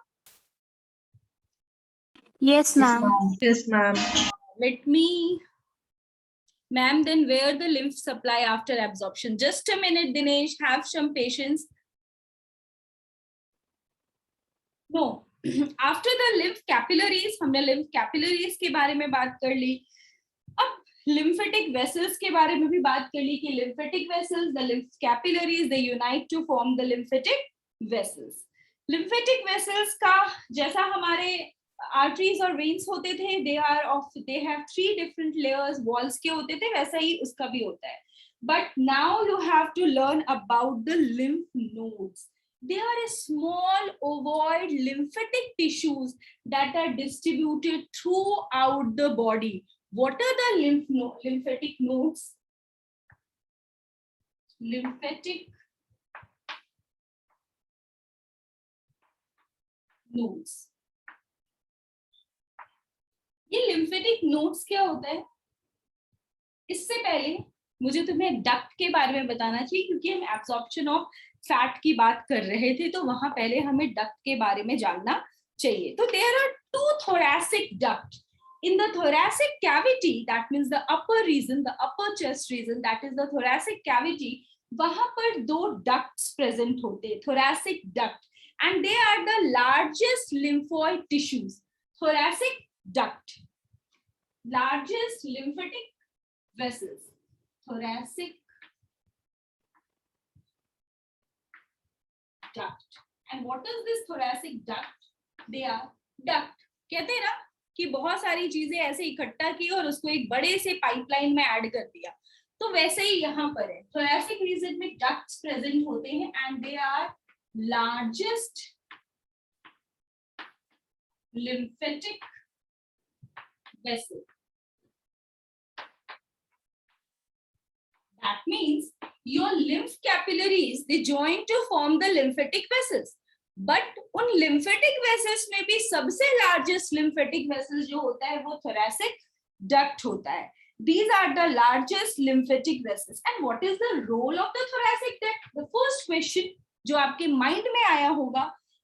Yes, ma'am. Yes, ma'am. Let me, ma'am, then where the lymph supply after absorption? Just a minute, Dinesh, have some patience. No, after the lymph capillaries, हमने lymph capillaries के बारे में बात कर ली. अब lymphatic vessels के बारे में भी बात कर ली कि lymphatic vessels, the lymph capillaries, they unite to form the lymphatic vessels. Lymphatic vessels का जैसा हमारे आर्टरीज और वेन्स होते थे, they have 3 different layers, walls के होते थे, वैसा ही उसका भी होता है. But now you have to learn about the lymph nodes. They are a small ovoid lymphatic tissues that are distributed throughout the body. What are the lymphatic nodes? Lymphatic nodes. ये lymphatic nodes क्या होता है? इससे पहले मुझे तुम्हें duct के बारे में बताना चाहिए, क्योंकि हम एब्जॉर्प्शन ऑफ फैट की बात कर रहे थे, तो वहां पहले हमें डक्ट के बारे में जानना चाहिए. तो there are two thoracic duct. In the thoracic cavity, that means the upper region, the upper chest region, that is the thoracic cavity, वहां पर दो ducts present होते हैं, thoracic duct, and they are the largest lymphoid tissues. Thoracic duct, largest lymphatic vessels, thoracic duct. And what is this thoracic duct? They are duct. कहते हैं ना कि बहुत सारी चीजें ऐसे इकट्ठा की और उसको एक बड़े से पाइपलाइन में ऐड कर दिया, तो वैसे ही यहाँ पर है. thoracic region में ducts present होते हैं and they are largest lymphatic vessel. That means your lymph capillaries, they join to form the lymphatic vessels. But उन lymphatic vessels में भी सबसे largest lymphatic vessels जो होता है वो thoracic duct होता है. These are the largest lymphatic vessels. And what is the role of the thoracic duct? The first question जो आपके mind में आया होगा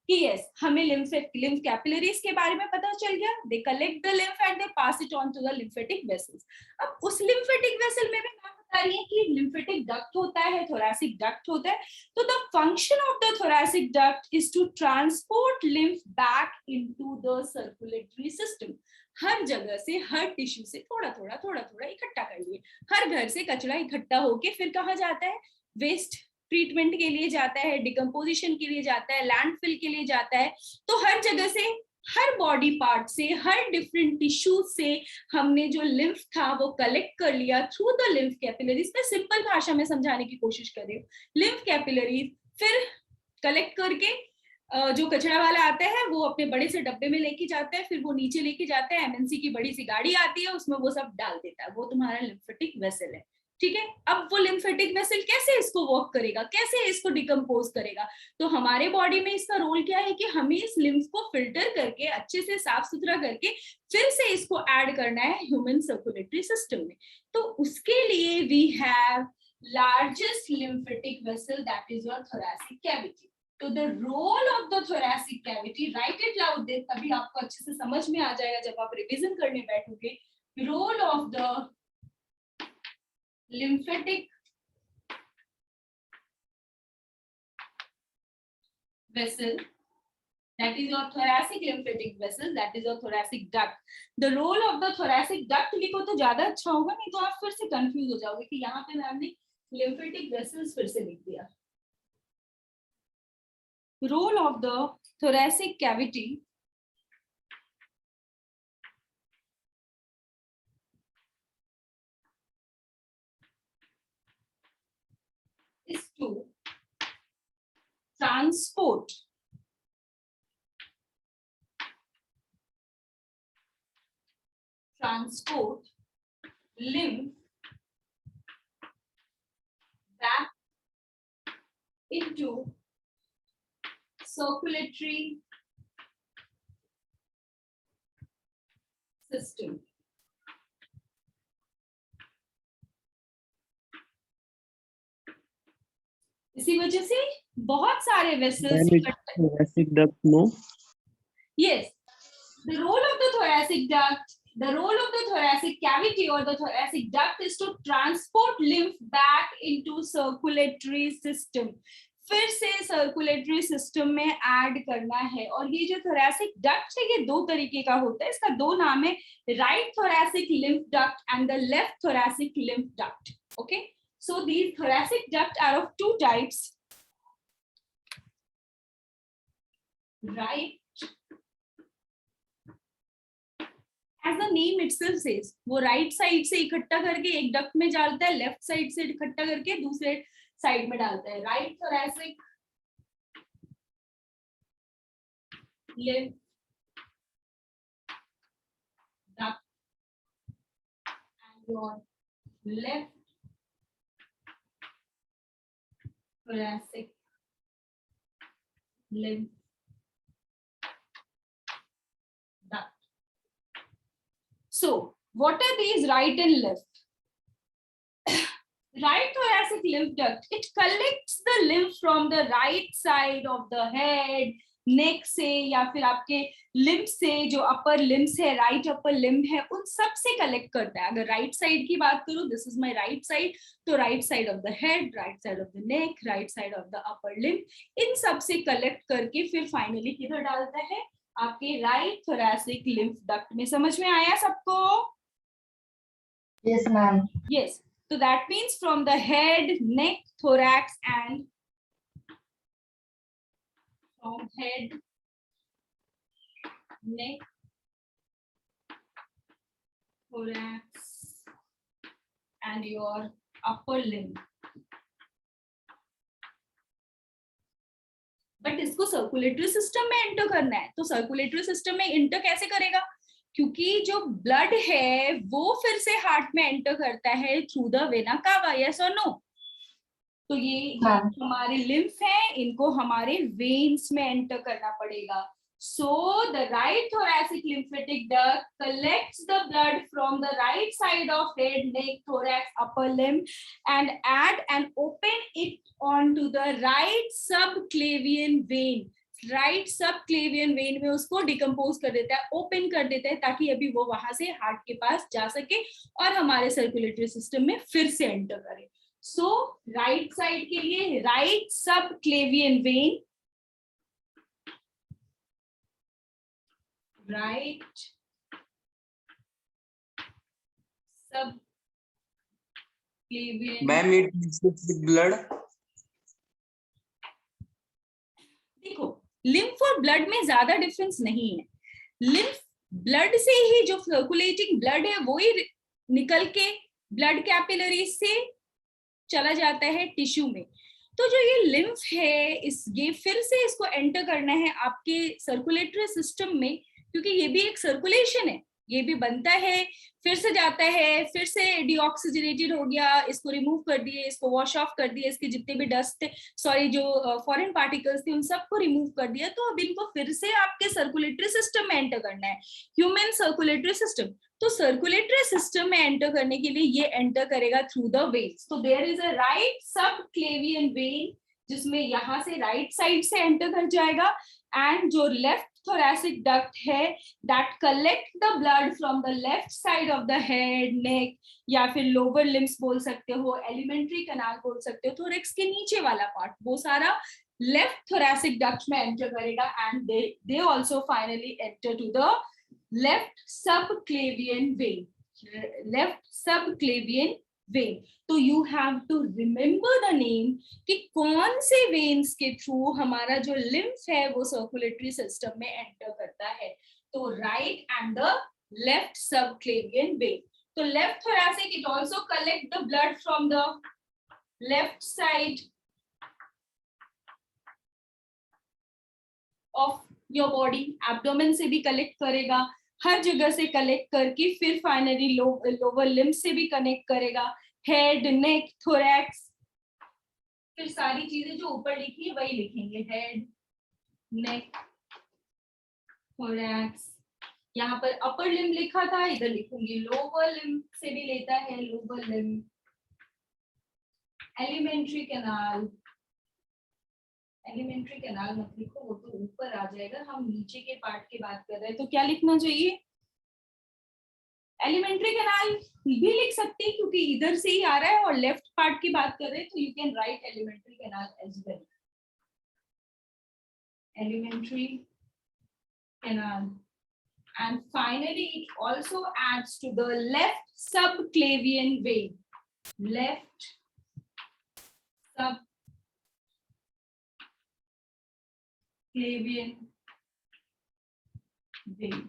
कि yes, हमें lymph capillaries के बारे में पता चल गया. They collect the lymph and they pass it on to the lymphatic vessels. अब उस lymphatic vessel में भी बात बता रही है कि lymphatic duct होता है, thoracic duct होता है. तो the function of the thoracic duct is to transport lymph back into the circulatory system. हर जगह से, हर टिश्यू से थोड़ा थोड़ा इकट्ठा कर लिए. हर घर से कचरा इकट्ठा होके फिर कहाँ जाता है? वेस्ट ट्रीटमेंट के लिए जाता है, डिकम्पोजिशन के लिए जाता है, लैंडफिल के लिए जाता है. तो हर जगह से, हर बॉडी पार्ट से, हर डिफरेंट टिश्यू से हमने जो लिम्फ था वो कलेक्ट कर लिया थ्रू द लिम्फ कैपिलरीज. मैं सिंपल भाषा में समझाने की कोशिश कर रही हूँ. लिम्फ कैपिलरीज फिर कलेक्ट करके जो कचरा वाला आता है वो अपने बड़े से डब्बे में लेके जाता है, फिर वो नीचे लेके जाता है, एमएनसी की बड़ी सी गाड़ी आती है, उसमें वो सब डाल देता है. वो तुम्हारा लिम्फेटिक वेसल है. ठीक है. अब वो लिम्फेटिक वेसल कैसे इसको वर्क करेगा, कैसे इसको डिकम्पोज करेगा? तो हमारे बॉडी में इसका रोल क्या है कि हमें इस लिम्फ को फिल्टर करके अच्छे से साफ सुथरा करके फिर से इसको ऐड करना है ह्यूमन सर्कुलेटरी सिस्टम में. तो उसके लिए we have largest lymphatic vessel, that is your thoracic cavity. तो the role of the thoracic cavity, write it loud there, तभी आपको अच्छे से समझ में आ जाएगा जब आप रिवीजन करने बैठोगे. Role of the lymphatic vessel, that is your thoracic lymphatic vessel, that is your thoracic duct. The role of the thoracic duct लिखो तो ज्यादा अच्छा होगा, नहीं तो आप फिर से कंफ्यूज हो जाओगे कि यहाँ पे मैम ने lymphatic vessels फिर से लिख दिया. Role of the thoracic cavity is to transport lymph back into circulatory system. इसी वजह से बहुत सारे vessels thoracic duct, no? Yes, the role of the thoracic duct, the role of the thoracic cavity or the thoracic duct is to transport lymph back into circulatory system. फिर से circulatory system में add करना है. और ये जो thoracic duct है ये दो तरीके का होता है. इसका दो नाम है, right thoracic lymph duct and the left thoracic lymph duct. Okay, so these thoracic duct are of two types. Right, as the name itself says, वो राइट साइड से इकट्ठा करके एक डक्ट में डालता है, लेफ्ट साइड से इकट्ठा करके दूसरे साइड में डालता है. Right thoracic lymph duct and your left thoracic lymph duct. So, what are these right and left? right thoracic lymph duct, it collects the lymph from the right side of the head, neck से या फिर आपके limb से, जो upper limbs है, right upper limb है, उन सब से कलेक्ट करता है. अगर राइट साइड की बात करूं, this is my right side, तो right side of the head, right side of the neck, right side of the upper limb, इन सब से कलेक्ट करके फिर फाइनली किधर डालता है, आपके राइट थोरैसिक लिम्फ डक्ट में. समझ में आया सबको? Yes, ma'am. Yes. So that means from the head, neck, thorax, and from head, neck, thorax, and your upper limb. But इसको सर्कुलेटरी सिस्टम में एंटर करना है, तो सर्कुलेटरी सिस्टम में एंटर कैसे करेगा? क्योंकि जो ब्लड है वो फिर से हार्ट में एंटर करता है through the vena cava. Yes और नो? तो ये हमारे लिम्फ है, इनको हमारे वेन्स में एंटर करना पड़ेगा. So the right thoracic lymphatic duct collects the blood from the right side of head, neck, thorax, upper limb, and open it onto the right subclavian vein. Right subclavian when में उसको decompose कर देता है, open कर देता है, ताकि अभी वो वहां से हार्ट के पास जा सके और हमारे सर्कुलेटरी सिस्टम में फिर से एंटर करे. सो राइट साइड के लिए right subclavian when, right subclavian. Ma'am, it mixes with blood. देखो, लिम्फ और ब्लड में ज्यादा डिफरेंस नहीं है. लिम्फ ब्लड से ही, जो सर्कुलेटिंग ब्लड है वो ही निकल के ब्लड कैपिलरी से चला जाता है टिश्यू में. तो जो ये लिम्फ है, ये फिर से इसको एंटर करना है आपके सर्कुलेटरी सिस्टम में, क्योंकि ये भी एक सर्कुलेशन है, ये भी बनता है, फिर से जाता है, फिर से डीऑक्सीजनेटेड हो गया, इसको रिमूव कर दिए, इसको वॉश ऑफ कर दिए, इसके जितने भी डस्ट थे, सॉरी जो फॉरेन पार्टिकल्स थे, उन सबको रिमूव कर दिया. तो अब इनको फिर से आपके सर्कुलेटरी सिस्टम में एंटर करना है, ह्यूमन सर्कुलेटरी सिस्टम. तो सर्कुलेटरी सिस्टम में एंटर करने के लिए ये एंटर करेगा थ्रू द वेन्स. तो there is a right subclavian vein, जिसमें यहाँ से राइट साइड से एंटर कर जाएगा, एंड जो लेफ्ट thoracic duct है that collect the blood from the left side of the head, neck, या फिर lower limbs बोल सकते हो, elementary canal बोल सकते हो, thorax के नीचे वाला पार्ट, वो सारा left thoracic duct में enter करेगा, and they also finally enter to the left subclavian vein. Left subclavian vein. तो you have to remember the name कि कौन से वेन्स के थ्रू हमारा जो लिम्फ है वो सर्कुलेटरी सिस्टम में एंटर करता है. तो right and the left subclavian vein. तो left thoracic, it also collect the blood from the left side of your body. Abdomen से भी कलेक्ट करेगा, हर जगह से कलेक्ट करके फिर फाइनली लोअर लिम्ब से भी कनेक्ट करेगा, हेड, नेक, थोरैक्स, फिर सारी चीजें जो ऊपर लिखी है वही लिखेंगे, हेड, नेक, थोरैक्स. यहाँ पर अपर लिम्ब लिखा था, इधर लिखूंगी लोअर लिम्ब से भी लेता है, lower limb, alimentary canal. Alimentary canal मत लिखो, वो तो ऊपर आ जाएगा, हम नीचे के पार्ट की बात कर रहे हैं. तो क्या लिखना चाहिए? एलिमेंट्री कैनाल भी लिख सकते हैं, क्योंकि इधर से ही आ रहा है और लेफ्ट पार्ट की बात कर रहे हैं, तो you can write alimentary canal as well. Alimentary canal. And finally, it also adds to the left subclavian vein. Left subclavian vein.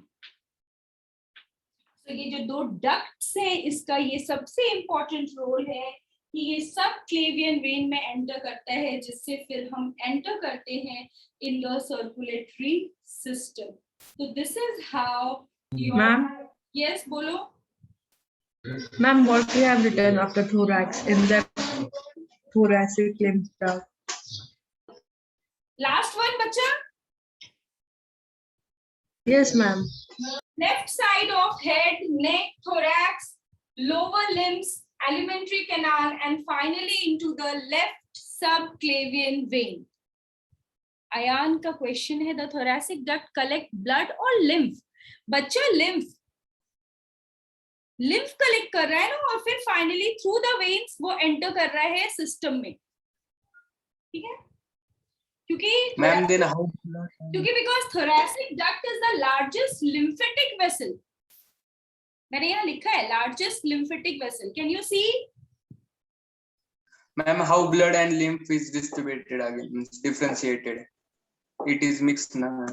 तो ये जो दो डक्ट्स हैं, इसका ये सबसे इंपॉर्टेंट रोल है कि ये सबक्लेवियन वेन में एंटर करता है, जिससे फिर हम एंटर करते हैं in the circulatory system. So this is how you. Ma'am? Yes, bolo. Ma'am, what we have written after thorax in the thoracic lymph duct? Last one, bacha. Yes, ma'am. Left side of head, neck, thorax, lower limbs, alimentary canal, and finally into the left subclavian vein. Ayan का question है, the thoracic duct collect blood or lymph? बच्चा lymph collect कर रहा है ना, और फिर finally through the veins वो enter कर रहा है system में, ठीक है? Ma'am, then how? because thoracic duct is the largest lymphatic vessel. मैंने यहाँ लिखा है largest lymphatic vessel. Can you see? Ma'am, how blood and lymph is distributed again, means differentiated. It is mixed now.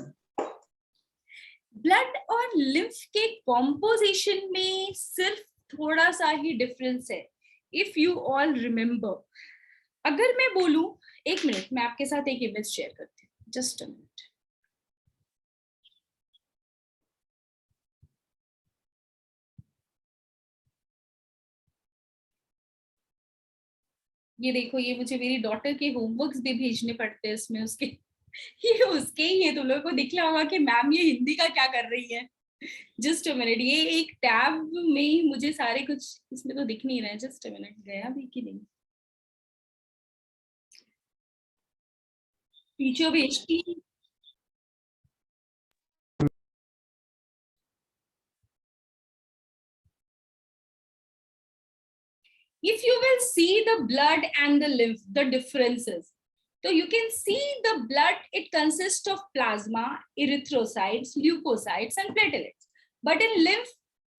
Blood और lymph के composition में सिर्फ थोड़ा सा ही डिफरेंस है. इफ यू ऑल रिमेम्बर, अगर मैं बोलूं, एक मिनट मैं आपके साथ एक इमेज शेयर करती हूँ, जस्ट अ मिनट. ये देखो, ये मुझे मेरी डॉटर के होमवर्क्स भी भेजने पड़ते हैं इसमें, उसके ये उसके ही है. तुम लोगों को दिख रहा होगा कि मैम ये हिंदी का क्या कर रही है. जस्ट अ मिनट, ये एक टैब में ही मुझे सारे कुछ इसमें तो दिख नहीं रहा है. जस्ट अ मिनट, गया भी कि नहीं, पीछे भेजती. If you will see the blood and the lymph, the differences. So you can see the blood, it consists of plasma, erythrocytes, leukocytes and platelets. But in lymph,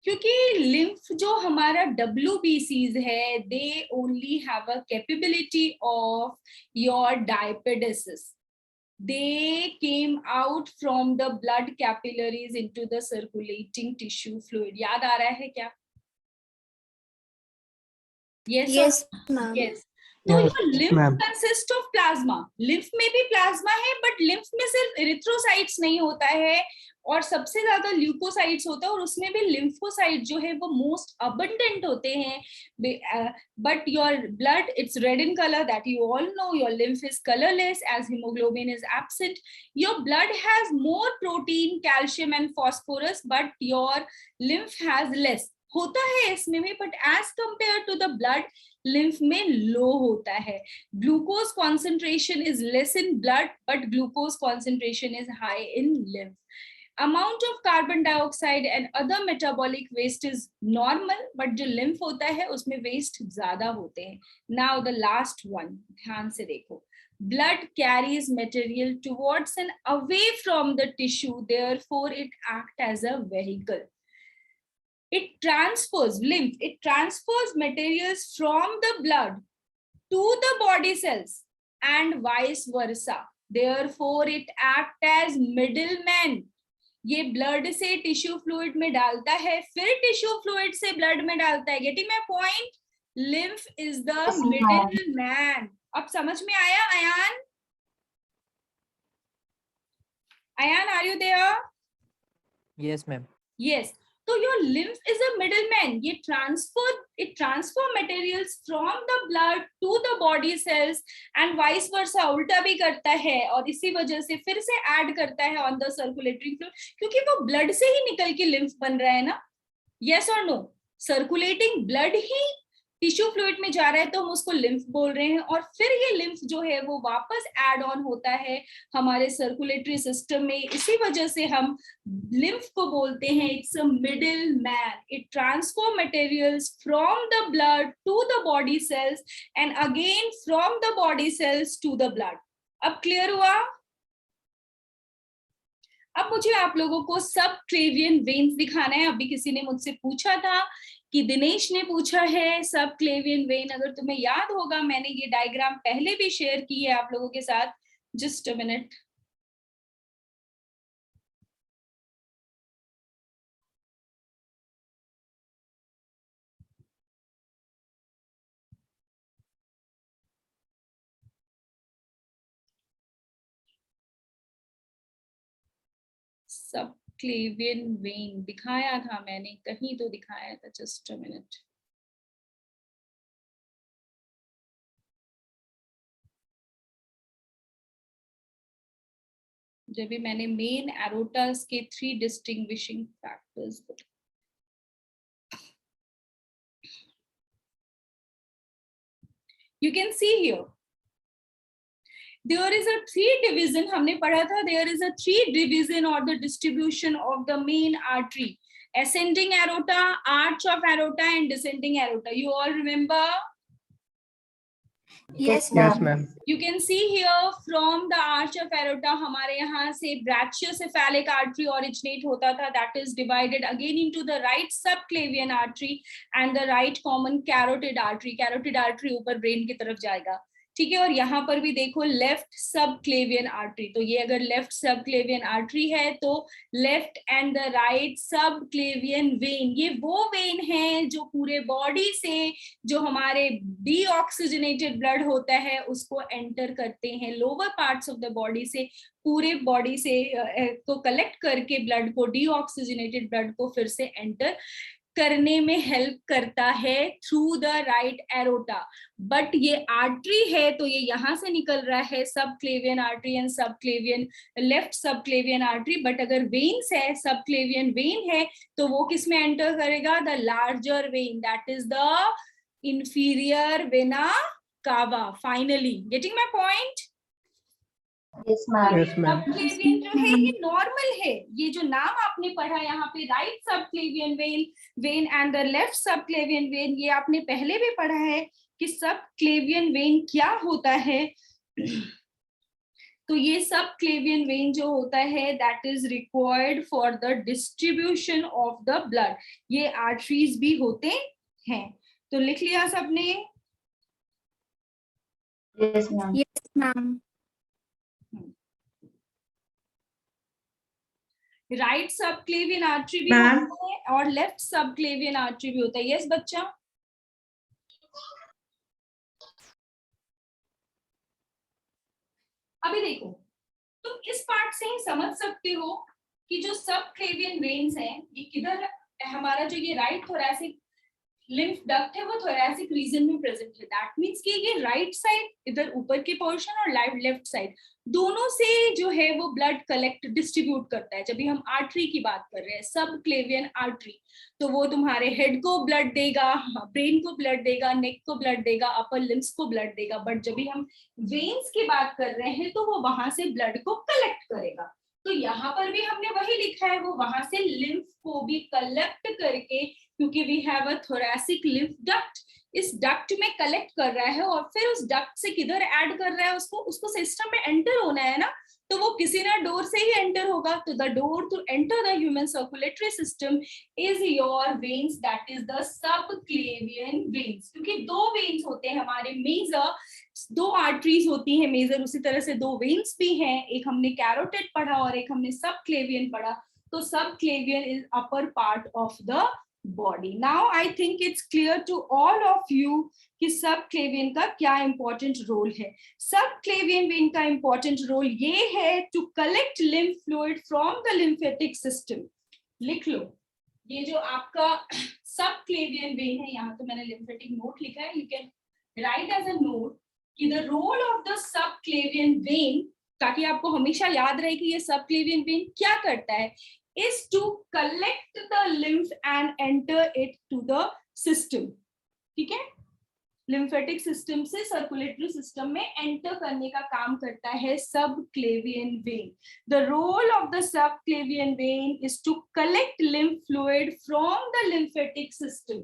क्योंकि lymph जो हमारा WBCs है, they only have a capability of your diapedesis. They came out from the blood capillaries into the circulating tissue fluid. याद आ रहा है क्या? Yes, ma'am. Yes. तो your lymph consists of plasma. lymph में भी plasma है, but lymph में सिर्फ erythrocytes नहीं होता है, और सबसे ज्यादा leukocytes होता है, और उसमें भी lymphocytes जो है वो most abundant होते हैं. But your blood, it's red in color, that you all know. Your lymph is colorless as hemoglobin is absent. Your blood has more protein, calcium and phosphorus, but your lymph has less. होता है इसमें भी, but as compared to the blood, lymph में low होता है. Glucose concentration is less in blood, but glucose concentration is high in lymph. Amount of carbon dioxide and other metabolic waste is normal, but जो lymph होता है उसमें waste ज़्यादा होते हैं. Now the last one, ध्यान से देखो. Blood carries material towards and away from the tissue, therefore it acts as a vehicle. It transfers, lymph, it transfers materials from the blood to the body cells and vice versa. Therefore, it acts as middleman. ये blood से tissue fluid में डालता है, फिर tissue fluid से blood में डालता है. Getting my point? Lymph is the middleman. अब समझ में आया Ayan? Ayan, are you there? Yes, ma'am. Yes. So your lymph is a middleman. It transfer materials from the blood to the body cells and vice versa. उल्टा भी करता है, और इसी वजह से फिर से ऐड करता है on the circulatory fluid, क्योंकि वो blood से ही निकल के lymph बन रहा है ना. Yes or no? Circulating blood he tissue fluid में जा रहा है, तो हम उसको लिम्फ बोल रहे हैं, और फिर ये लिम्फ जो है वो वापस ऐड ऑन होता है हमारे सर्कुलेटरी सिस्टम में. इसी वजह से हम लिम्फ को बोलते हैं it's a middle man. It transfer materials from the blood to the body cells and again from the body cells to the blood. अब क्लियर हुआ? अब मुझे आप लोगों को सब क्लेवियन वेन्स दिखाना है. अभी किसी ने मुझसे पूछा था कि दिनेश ने पूछा है सब क्लेवियन वेन. अगर तुम्हें याद होगा, मैंने ये डायग्राम पहले भी शेयर की है आप लोगों के साथ. Just a minute. सब क्लेवियन वेन दिखाया था मैंने, कहीं तो दिखाया था. Just a minute. जब भी मैंने मेन एरोटास के 3 distinguishing factors You can see here. There is a three division, हमने पढ़ा था, there is a three division or the distribution of the main artery. Ascending aorta, arch of aorta and descending aorta. You all remember? Yes, Yes, ma'am. ma'am. You can see here from the arch of aorta हमारे यहाँ से brachiocephalic artery originate होता था, that is divided again into the right subclavian artery and the right common carotid artery. Carotid artery ऊपर brain की तरफ जाएगा, ठीक है. और यहाँ पर भी देखो लेफ्ट सबक्लेवियन आर्टरी, तो ये अगर लेफ्ट सबक्लेवियन आर्टरी है तो left and the right subclavian when, ये वो वेन है जो पूरे बॉडी से जो हमारे डीऑक्सीजनेटेड ब्लड होता है उसको एंटर करते हैं lower parts of the body से, पूरे बॉडी से को कलेक्ट करके ब्लड को, डीऑक्सीजनेटेड ब्लड को फिर से एंटर करने में हेल्प करता है through the right aorta. But ये आर्टरी है तो ये यहाँ से निकल रहा है subclavian artery and subclavian, left subclavian artery. But अगर वेन्स है, सबक्लेवियन वेन है, तो वो किस में एंटर करेगा? The larger when, that is the inferior vena cava. Finally getting my point? Yes, ma'am. Yes, ma'am. Subclavian जो है ये नॉर्मल है, ये जो नाम आपने पढ़ा यहाँ पे right subclavian when and the left subclavian vein, ये आपने पहले भी पढ़ा है कि सबक्लेवियन वेन क्या होता है. तो ये सबक्लेवियन वेन जो होता है that is required for the distribution of the blood. ये आर्टरीज भी होते हैं. तो लिख लिया सबने? Yes, ma'am. Yes, ma'am. Right subclavian artery भी Ma'am. होता है और लेफ्ट सबक्लेवियन आर्टरी भी होता है. यस बच्चा? अभी देखो, तुम इस पार्ट से ही समझ सकते हो कि जो सबक्लेवियन वेन्स हैं ये किधर, हमारा जो ये राइट थोरैसिक लिम्फ डक्ट है वो थोरैसिक रीजन में प्रेजेंट है. दैट मींस कि ये राइट साइड इधर ऊपर के पोर्शन और लेफ्ट साइड दोनों से जो है वो ब्लड कलेक्ट डिस्ट्रीब्यूट करता है. जब भी हम आर्टरी की बात कर रहे हैं, सबक्लेवियन आर्टरी, तो वो तुम्हारे हेड को ब्लड देगा, ब्रेन को ब्लड देगा, नेक को ब्लड देगा, अपर लिम्स को ब्लड देगा. बट जब भी हम वेन्स की बात कर रहे हैं तो वो वहां से ब्लड को कलेक्ट करेगा. तो यहाँ पर भी हमने वही लिखा है, वो वहां से लिम्फ को भी कलेक्ट करके, क्योंकि we have a thoracic lymph duct, इस डक्ट में कलेक्ट कर रहा है और फिर उस डक्ट से किधर ऐड कर रहा है उसको सिस्टम में एंटर होना है ना, तो वो किसी ना डोर से ही एंटर होगा. तो the door to enter the human circulatory system is your veins, that is the subclavian veins. क्योंकि दो वेन्स होते हैं हमारे मेजर, दो आर्टरीज होती हैं मेजर, उसी तरह से दो वेन्स भी हैं. एक हमने कैरोटिड पढ़ा और एक हमने सबक्लेवियन पढ़ा. तो subclavian is upper part of the body. Now I think it's clear to all of you कि सबक्लेवियन का क्या इंपॉर्टेंट रोल है. सबक्लेवियन वेन का इंपॉर्टेंट रोल ये है to collect lymph fluid from the lymphatic system. लिख लो, ये जो आपका सबक्लेवियन वेन है, यहाँ तो मैंने लिम्फेटिक नोट लिखा है, you can write as a note कि the role of the subclavian vein, ताकि आपको हमेशा याद रहे कि ये सबक्लेवियन वेन क्या करता है, is to collect the lymph and enter it to the system. ठीक है, लिम्फेटिक सिस्टम से सर्कुलेटरी सिस्टम में एंटर करने का काम करता है subclavian vein. The role of the subclavian vein is to collect lymph fluid from the lymphatic system.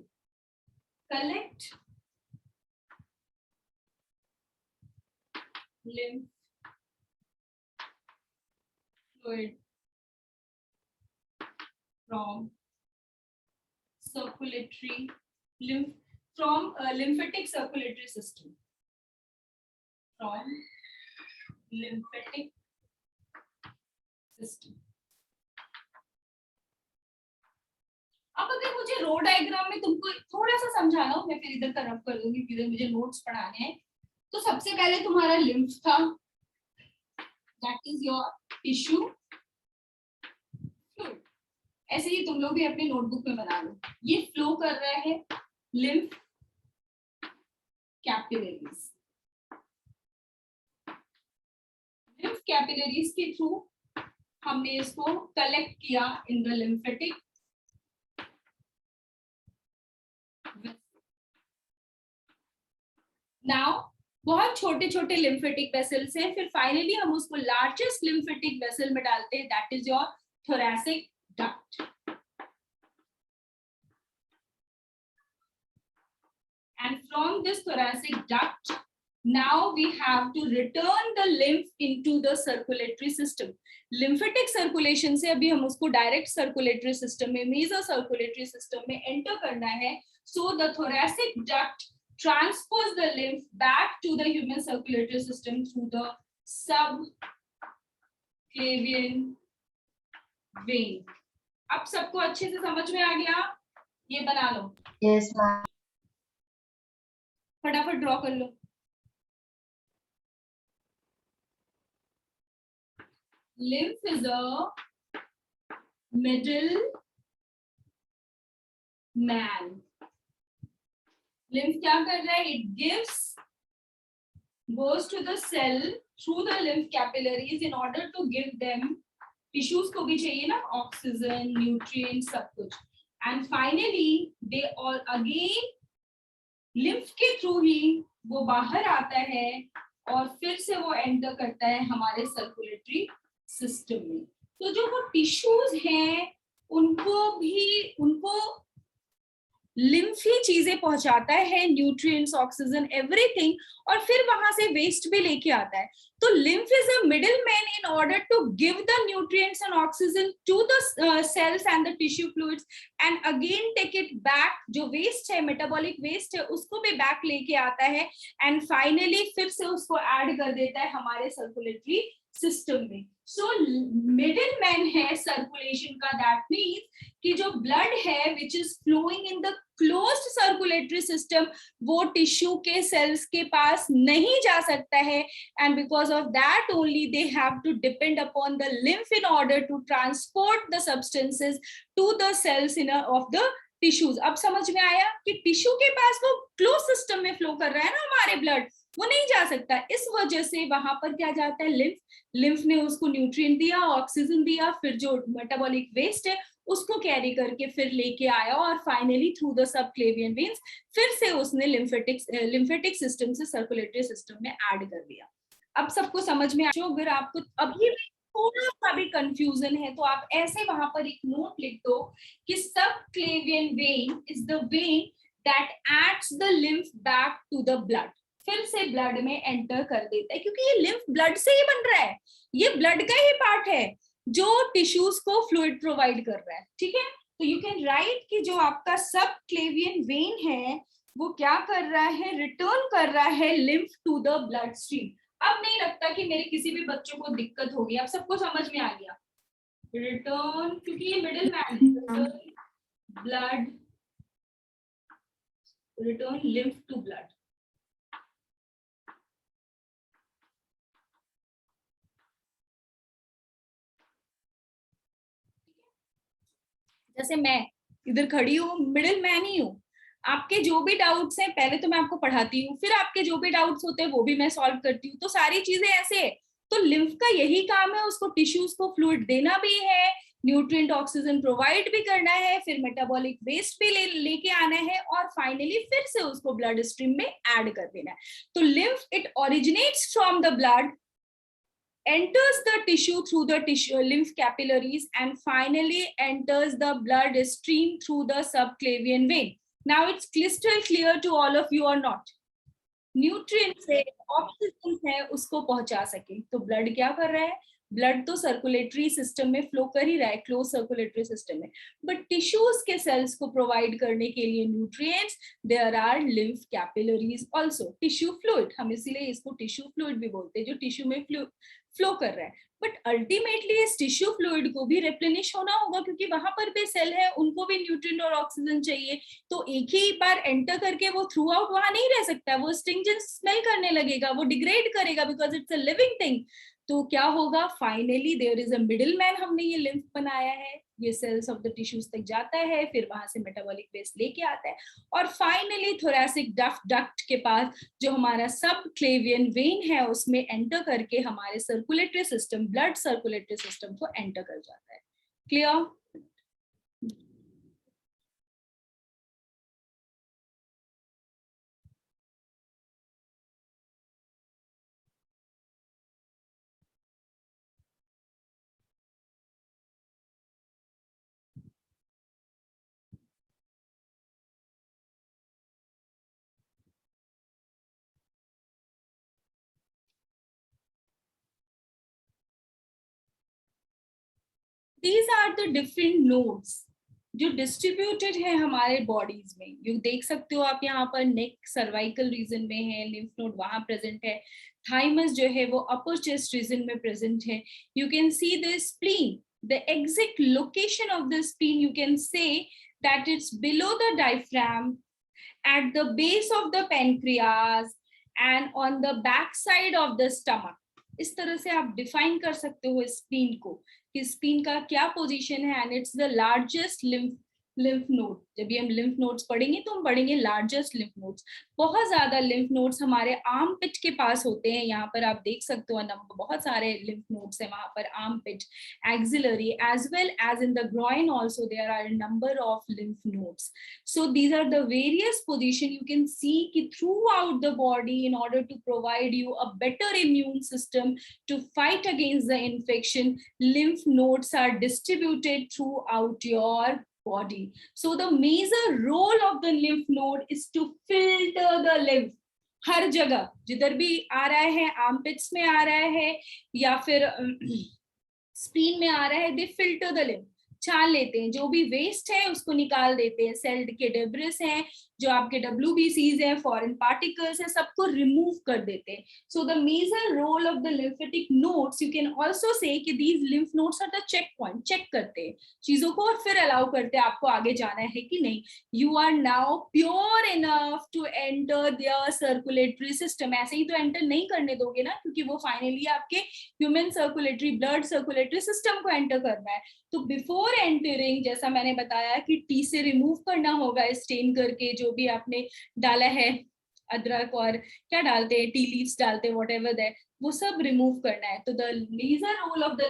Collect lymph fluid from circulatory lymphatic circulatory system, from lymphatic system. अब अगर मुझे रो diagram में तुमको थोड़ा सा समझाना हो, मैं फिर इधर का रब कर दूंगी, इधर मुझे नोट्स पढ़ाने हैं. तो सबसे पहले तुम्हारा लिम्फ था, that is your tissue fluid. ऐसे ही तुम लोग भी अपने नोटबुक में बना लो. ये फ्लो कर रहा है लिम्फ कैपिलरीज. लिम्फ कैपिलरीज के थ्रू हमने इसको कलेक्ट किया इन द लिम्फेटिक. Now बहुत छोटे छोटे लिम्फेटिक वेसल्स हैं, फिर फाइनली हम उसको लार्जेस्ट लिम्फेटिक वेसल में डालते हैं, that is your thoracic duct. And from this thoracic duct, now we have to return the lymph into the circulatory system. Lymphatic circulation से अभी हम उसको direct circulatory system में, meso circulatory system में enter करना है. So the thoracic duct transpose the lymph back to the human circulatory system through the subclavian vein. अब सबको अच्छे से समझ में आ गया? ये बना लो. Yes, ma'am. फटाफट ड्रॉ कर लो. Lymph is a middle man. Lymph क्या कर रहा है? It goes to the cell through the lymph capillaries in order to give them, tissues को भी चाहिए ना, oxygen, nutrients, सब कुछ. And finally they all again lymph के थ्रू ही वो बाहर आता है और फिर से वो एंटर करता है हमारे सर्कुलेटरी सिस्टम में. तो जो वो टिश्यूज हैं उनको लिम्फ ही चीजें पहुंचाता है, न्यूट्रिएंट्स, ऑक्सीजन, एवरीथिंग, और फिर वहां से वेस्ट भी लेके आता है. तो lymph is a middleman in order to give the nutrients and oxygen to the cells and the tissue fluids and again take it back. जो waste है, metabolic waste है, उसको भी back लेके आता है and finally फिर से उसको add कर देता है हमारे circulatory system में. So middleman है circulation का, that means कि जो blood है which is flowing in the closed circulatory system वो टिश्यू के cells के पास नहीं जा सकता है, and because of that only they have to depend upon the lymph in order to transport the substances to the cells of the tissues. अब समझ में आया कि टिश्यू के पास वो क्लोज सिस्टम में फ्लो कर रहा है ना हमारे ब्लड, वो नहीं जा सकता. इस वजह से वहां पर क्या जाता है, लिम्फ ने उसको न्यूट्रिएंट दिया, ऑक्सीजन दिया, फिर जो मेटाबॉलिक वेस्ट है उसको कैरी करके फिर लेके आया और finally through the subclavian veins फिर से उसने लिम्फेटिक सिस्टम से सर्कुलेटरी सिस्टम में ऐड कर दिया. अब सबको समझ में आया? अगर आपको अभी भी थोड़ा सा भी कंफ्यूजन है तो आप ऐसे वहां पर एक नोट लिख दो कि subclavian vein is the vein that adds the lymph back to the blood. फिर से ब्लड में एंटर कर देता है, क्योंकि ये लिम्फ ब्लड से ही बन रहा है, ये ब्लड का ही पार्ट है जो टिश्यूज को फ्लूइड प्रोवाइड कर रहा है. ठीक है, तो यू कैन राइट कि जो आपका सबक्लेवियन वेन है वो क्या कर रहा है, रिटर्न कर रहा है लिम्फ टू द ब्लड स्ट्रीम. अब नहीं लगता कि मेरे किसी भी बच्चों को दिक्कत होगी, अब सबको समझ में आ गया. रिटर्न, क्योंकि ये middle man, blood, return lymph to blood. जैसे मैं इधर खड़ी हूँ, मिडिल मैन ही हूँ. आपके जो भी डाउट्स हैं पहले तो मैं आपको पढ़ाती हूँ, फिर आपके जो भी डाउट्स होते हैं वो भी मैं सॉल्व करती हूँ. तो सारी चीजें ऐसे है. तो लिम्फ का यही काम है, उसको टिश्यूज को फ्लूइड देना भी है, न्यूट्रिएंट ऑक्सीजन प्रोवाइड भी करना है, फिर मेटाबॉलिक वेस्ट भी लेके आना है और फाइनली फिर से उसको ब्लड स्ट्रीम में ऐड कर देना है. तो lymph it originates from the blood, enters the tissue through the lymph capillaries and finally enters the blood stream through the subclavian vein. Now it's crystal clear to all of you or not? Nutrients है, oxygen है, उसको पहुंचा सके. तो blood क्या कर रहा है, ब्लड तो सर्कुलेटरी सिस्टम में फ्लो कर ही रहा है, क्लोज सर्कुलेटरी सिस्टम में, बट टिश्यूज के सेल्स को प्रोवाइड करने के लिए nutrients, there are lymph capillaries also, tissue fluid. हम इसीलिए इसको टिश्यू फ्लूइड भी बोलते हैं, जो टिश्यू में फ्लो कर रहा है. बट अल्टीमेटली इस टिश्यू फ्लूइड को भी रिप्लेनिश होना होगा, क्योंकि वहां पर भी सेल है, उनको भी न्यूट्रिएंट और ऑक्सीजन चाहिए. तो एक ही बार एंटर करके वो थ्रू आउट वहां नहीं रह सकता, वो स्टिंजेंट स्मेल करने लगेगा, वो डिग्रेड करेगा, because it's a living thing. तो क्या होगा, finally there is a middle man, हमने ये लिम्फ बनाया है, ये सेल्स ऑफ द टिश्यूज तक जाता है, फिर वहां से मेटाबॉलिक वेस्ट लेके आता है और फाइनली थोरैसिक डक्ट के पास जो हमारा सबक्लेवियन वेन है उसमें एंटर करके हमारे circulatory system, blood circulatory system को एंटर कर जाता है. Clear? these are the different nodes जो डिस्ट्रीब्यूटेड है हमारे बॉडीज में. यू देख सकते हो आप यहाँ पर नेक सर्वाइकल रीजन में है, लिम्फ नोड वहां प्रेजेंट है, थाइमस जो है वो अपर चेस्ट रीजन में प्रेजेंट है. You can see the spleen, the exact location of the spleen you can say that it's below the diaphragm, at the base of the pancreas and on the back side of the stomach. इस तरह से आप define कर सकते हो spleen को कि spleen का क्या पोजीशन है. And it's the largest lymph node. जब भी हम लिम्फ नोड्स पढ़ेंगे तो हम पढ़ेंगे लार्जेस्ट लिम्फ नोड्स. बहुत ज्यादा लिम्फ नोड्स हमारे आर्म पिट के पास होते हैं. यहाँ पर आप देख सकते हो नंबर, बहुत सारे लिम्फ नोड्स हैं वहां पर. Armpit, axillary, as well as in the groin also there are number of lymph nodes. So these are the various position you can see ki throughout the body in order to provide you a better immune system to fight against the infection. Lymph nodes are distributed throughout your body. So the major role of the lymph node is to filter the lymph. हर जगह जिधर भी आ रहा है, armpits में आ रहा है या फिर स्प्लीन में आ रहा है, दे फिल्टर द लिम्फ. छान लेते हैं, जो भी वेस्ट है उसको निकाल देते हैं. सेल के डेब्रिस हैं, जो आपके WBCs हैं, फॉरेन पार्टिकल्स हैं, सबको रिमूव कर देते हैं. So the major role of the lymphatic nodes, you can also say कि these lymph nodes are the checkpoint. Check करते हैं चीजों को और फिर अलाउ करते हैं आपको आगे जाना है कि नहीं. You are now pure enough to enter the circulatory system. ऐसे ही तो एंटर नहीं करने दोगे ना, क्योंकि वो फाइनली आपके human circulatory, blood circulatory system को एंटर करना है. तो बिफोर एंटरिंग, जैसा मैंने बताया कि टी से रिमूव करना होगा स्टेन करके, जो भी आपने डाला है, अदरक और क्या डालते हैं, टी लीव्स डालते हैं, वॉट एवर दैट, वो सब रिमूव करना है. तो the major role of the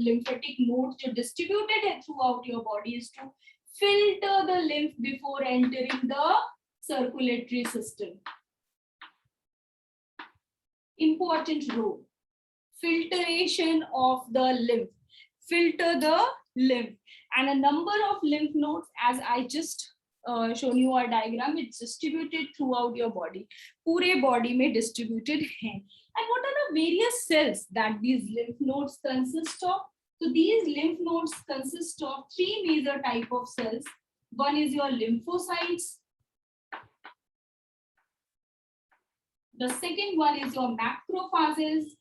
lymphatic node जो डिस्ट्रीब्यूटेड है throughout your body is to filter the lymph before entering the circulatory system. Important role, filtration of the lymph. Filter the lymph, and a number of lymph nodes, as I just shown you a diagram, it's distributed throughout your body. पूरे body में distributed हैं. And what are the various cells that these lymph nodes consist of? So these lymph nodes consist of three major type of cells. One is your lymphocytes. The second one is your macrophages.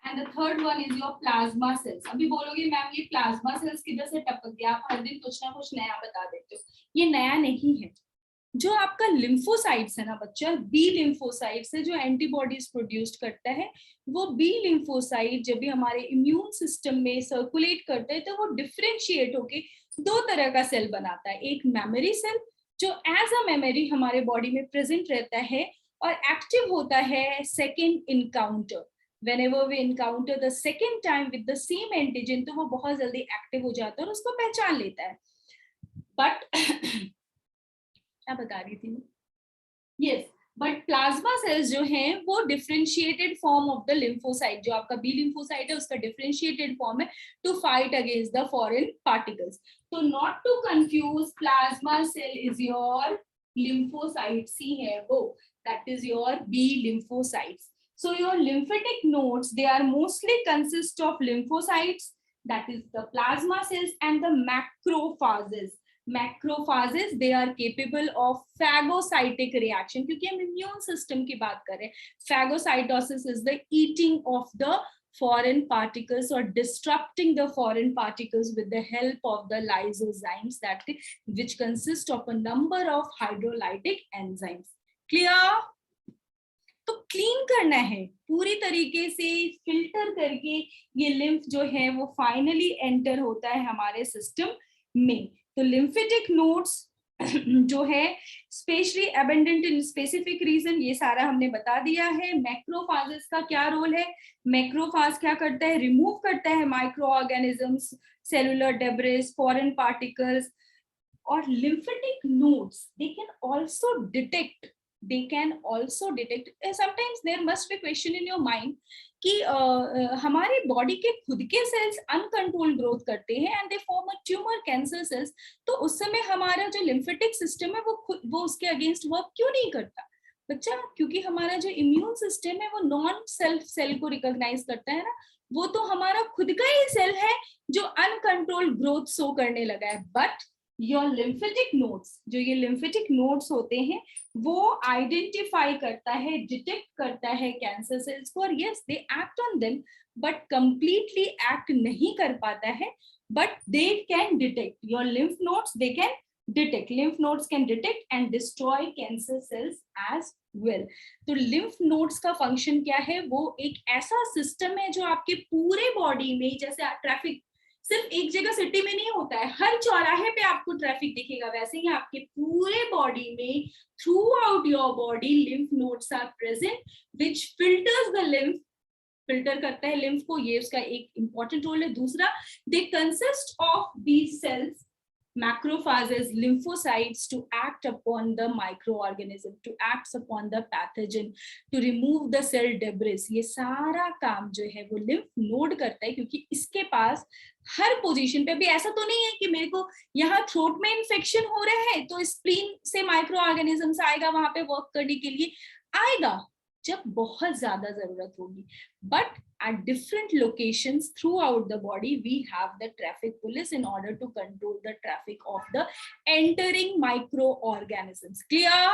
And the third one is your plasma cells. अभी बोलोगे ma'am ये plasma cells किधर से टपक गया, आप हर दिन कुछ ना कुछ नया बता देते हो. ये नया नहीं है. जो आपका लिम्फोसाइट्स है ना बच्चा, बी लिम्फोसाइट्स है, जो एंटीबॉडीज प्रोड्यूस करता है, वो बी लिम्फोसाइट जब भी हमारे इम्यून सिस्टम में सर्कुलेट करते हैं तो वो डिफरेंशिएट होके दो तरह का सेल बनाता है. एक मेमोरी सेल जो एज अ मेमोरी हमारे बॉडी में प्रेजेंट रहता है और एक्टिव होता है second encounter. Whenever we encounter the second time with the same antigen, तो वो बहुत जल्दी एक्टिव हो जाता है और उसको पहचान लेता है. बट क्या बता रही थी? यस, बट प्लाज्मा सेल्स जो हैं वो differentiated form of the lymphocyte, जो आपका बी लिम्फोसाइट है उसका डिफरेंशिएटेड फॉर्म है to fight against the foreign particles. तो not to confuse, plasma cell is your lymphocyte. See है वो, that is your B lymphocytes. So your lymphatic nodes, they are mostly consist of lymphocytes, that is the plasma cells, and the macrophages. Macrophages, they are capable of phagocytic reaction. क्योंकि हम immune system की बात कर रहे हैं. Phagocytosis is the eating of the foreign particles or disrupting the foreign particles with the help of the lysozymes, that which consist of a number of hydrolytic enzymes. Clear? तो clean करना है पूरी तरीके से, फिल्टर करके ये lymph जो है वो फाइनली एंटर होता है हमारे सिस्टम में. तो लिम्फेटिक नोड्स जो है specially abundant in specific region, ये सारा हमने बता दिया है. मैक्रोफाजेस का क्या रोल है? मैक्रोफाज क्या करता है? रिमूव करता है microorganisms, cellular debris, foreign particles. और lymphatic nodes, they can also detect, sometimes there must be question in your mind कि हमारे बॉडी के खुद के सेल्स अनकंट्रोल ग्रोथ करते हैं and they form a tumour, cancer cells. तो उस समय हमारा जो लिम्फेटिक सिस्टम है वो उसके अगेंस्ट वर्क क्यों नहीं करता? बच्चा, क्योंकि हमारा जो इम्यून सिस्टम है वो नॉन सेल्फ सेल को रिकॉग्नाइज करता है ना, वो तो हमारा खुद का ही सेल है जो अनकंट्रोल्ड ग्रोथ शो करने लगा है। बट योर लिम्फेटिक नोड्स, जो ये लिम्फेटिक नोड्स होते हैं, वो आइडेंटिफाई करता है, डिटेक्ट करता है कैंसर सेल्स को, और yes they act on them, but completely act नहीं कर पाता है, but they can detect. Your lymph nodes, they can detect, lymph nodes can detect and destroy cancer cells as well. तो lymph nodes का function क्या है? वो एक ऐसा सिस्टम है जो आपके पूरे बॉडी में, जैसे ट्रैफिक सिर्फ एक जगह सिटी में नहीं होता है, हर चौराहे पे आपको ट्रैफिक दिखेगा, वैसे ही आपके पूरे बॉडी में through out your body lymph nodes are present which filters the lymph, filter करता है लिम्फ को, ये उसका एक इंपॉर्टेंट रोल है। दूसरा, they consist of these cells, macrophages, lymphocytes, to act upon the microorganism, to act upon the pathogen, to remove the cell debris. ये सारा काम जो है वो lymph node करता है, क्योंकि इसके पास हर पोजीशन पे, अभी ऐसा तो नहीं है कि मेरे को यहाँ थ्रोट में इन्फेक्शन हो रहा है तो स्प्लीन से माइक्रो ऑर्गेनिजम्स आएगा वहां पे वर्क करने के लिए, आएगा जब बहुत ज्यादा जरूरत होगी। But at different locations throughout the body, we have the traffic police in order to control the traffic of the entering microorganisms. Clear?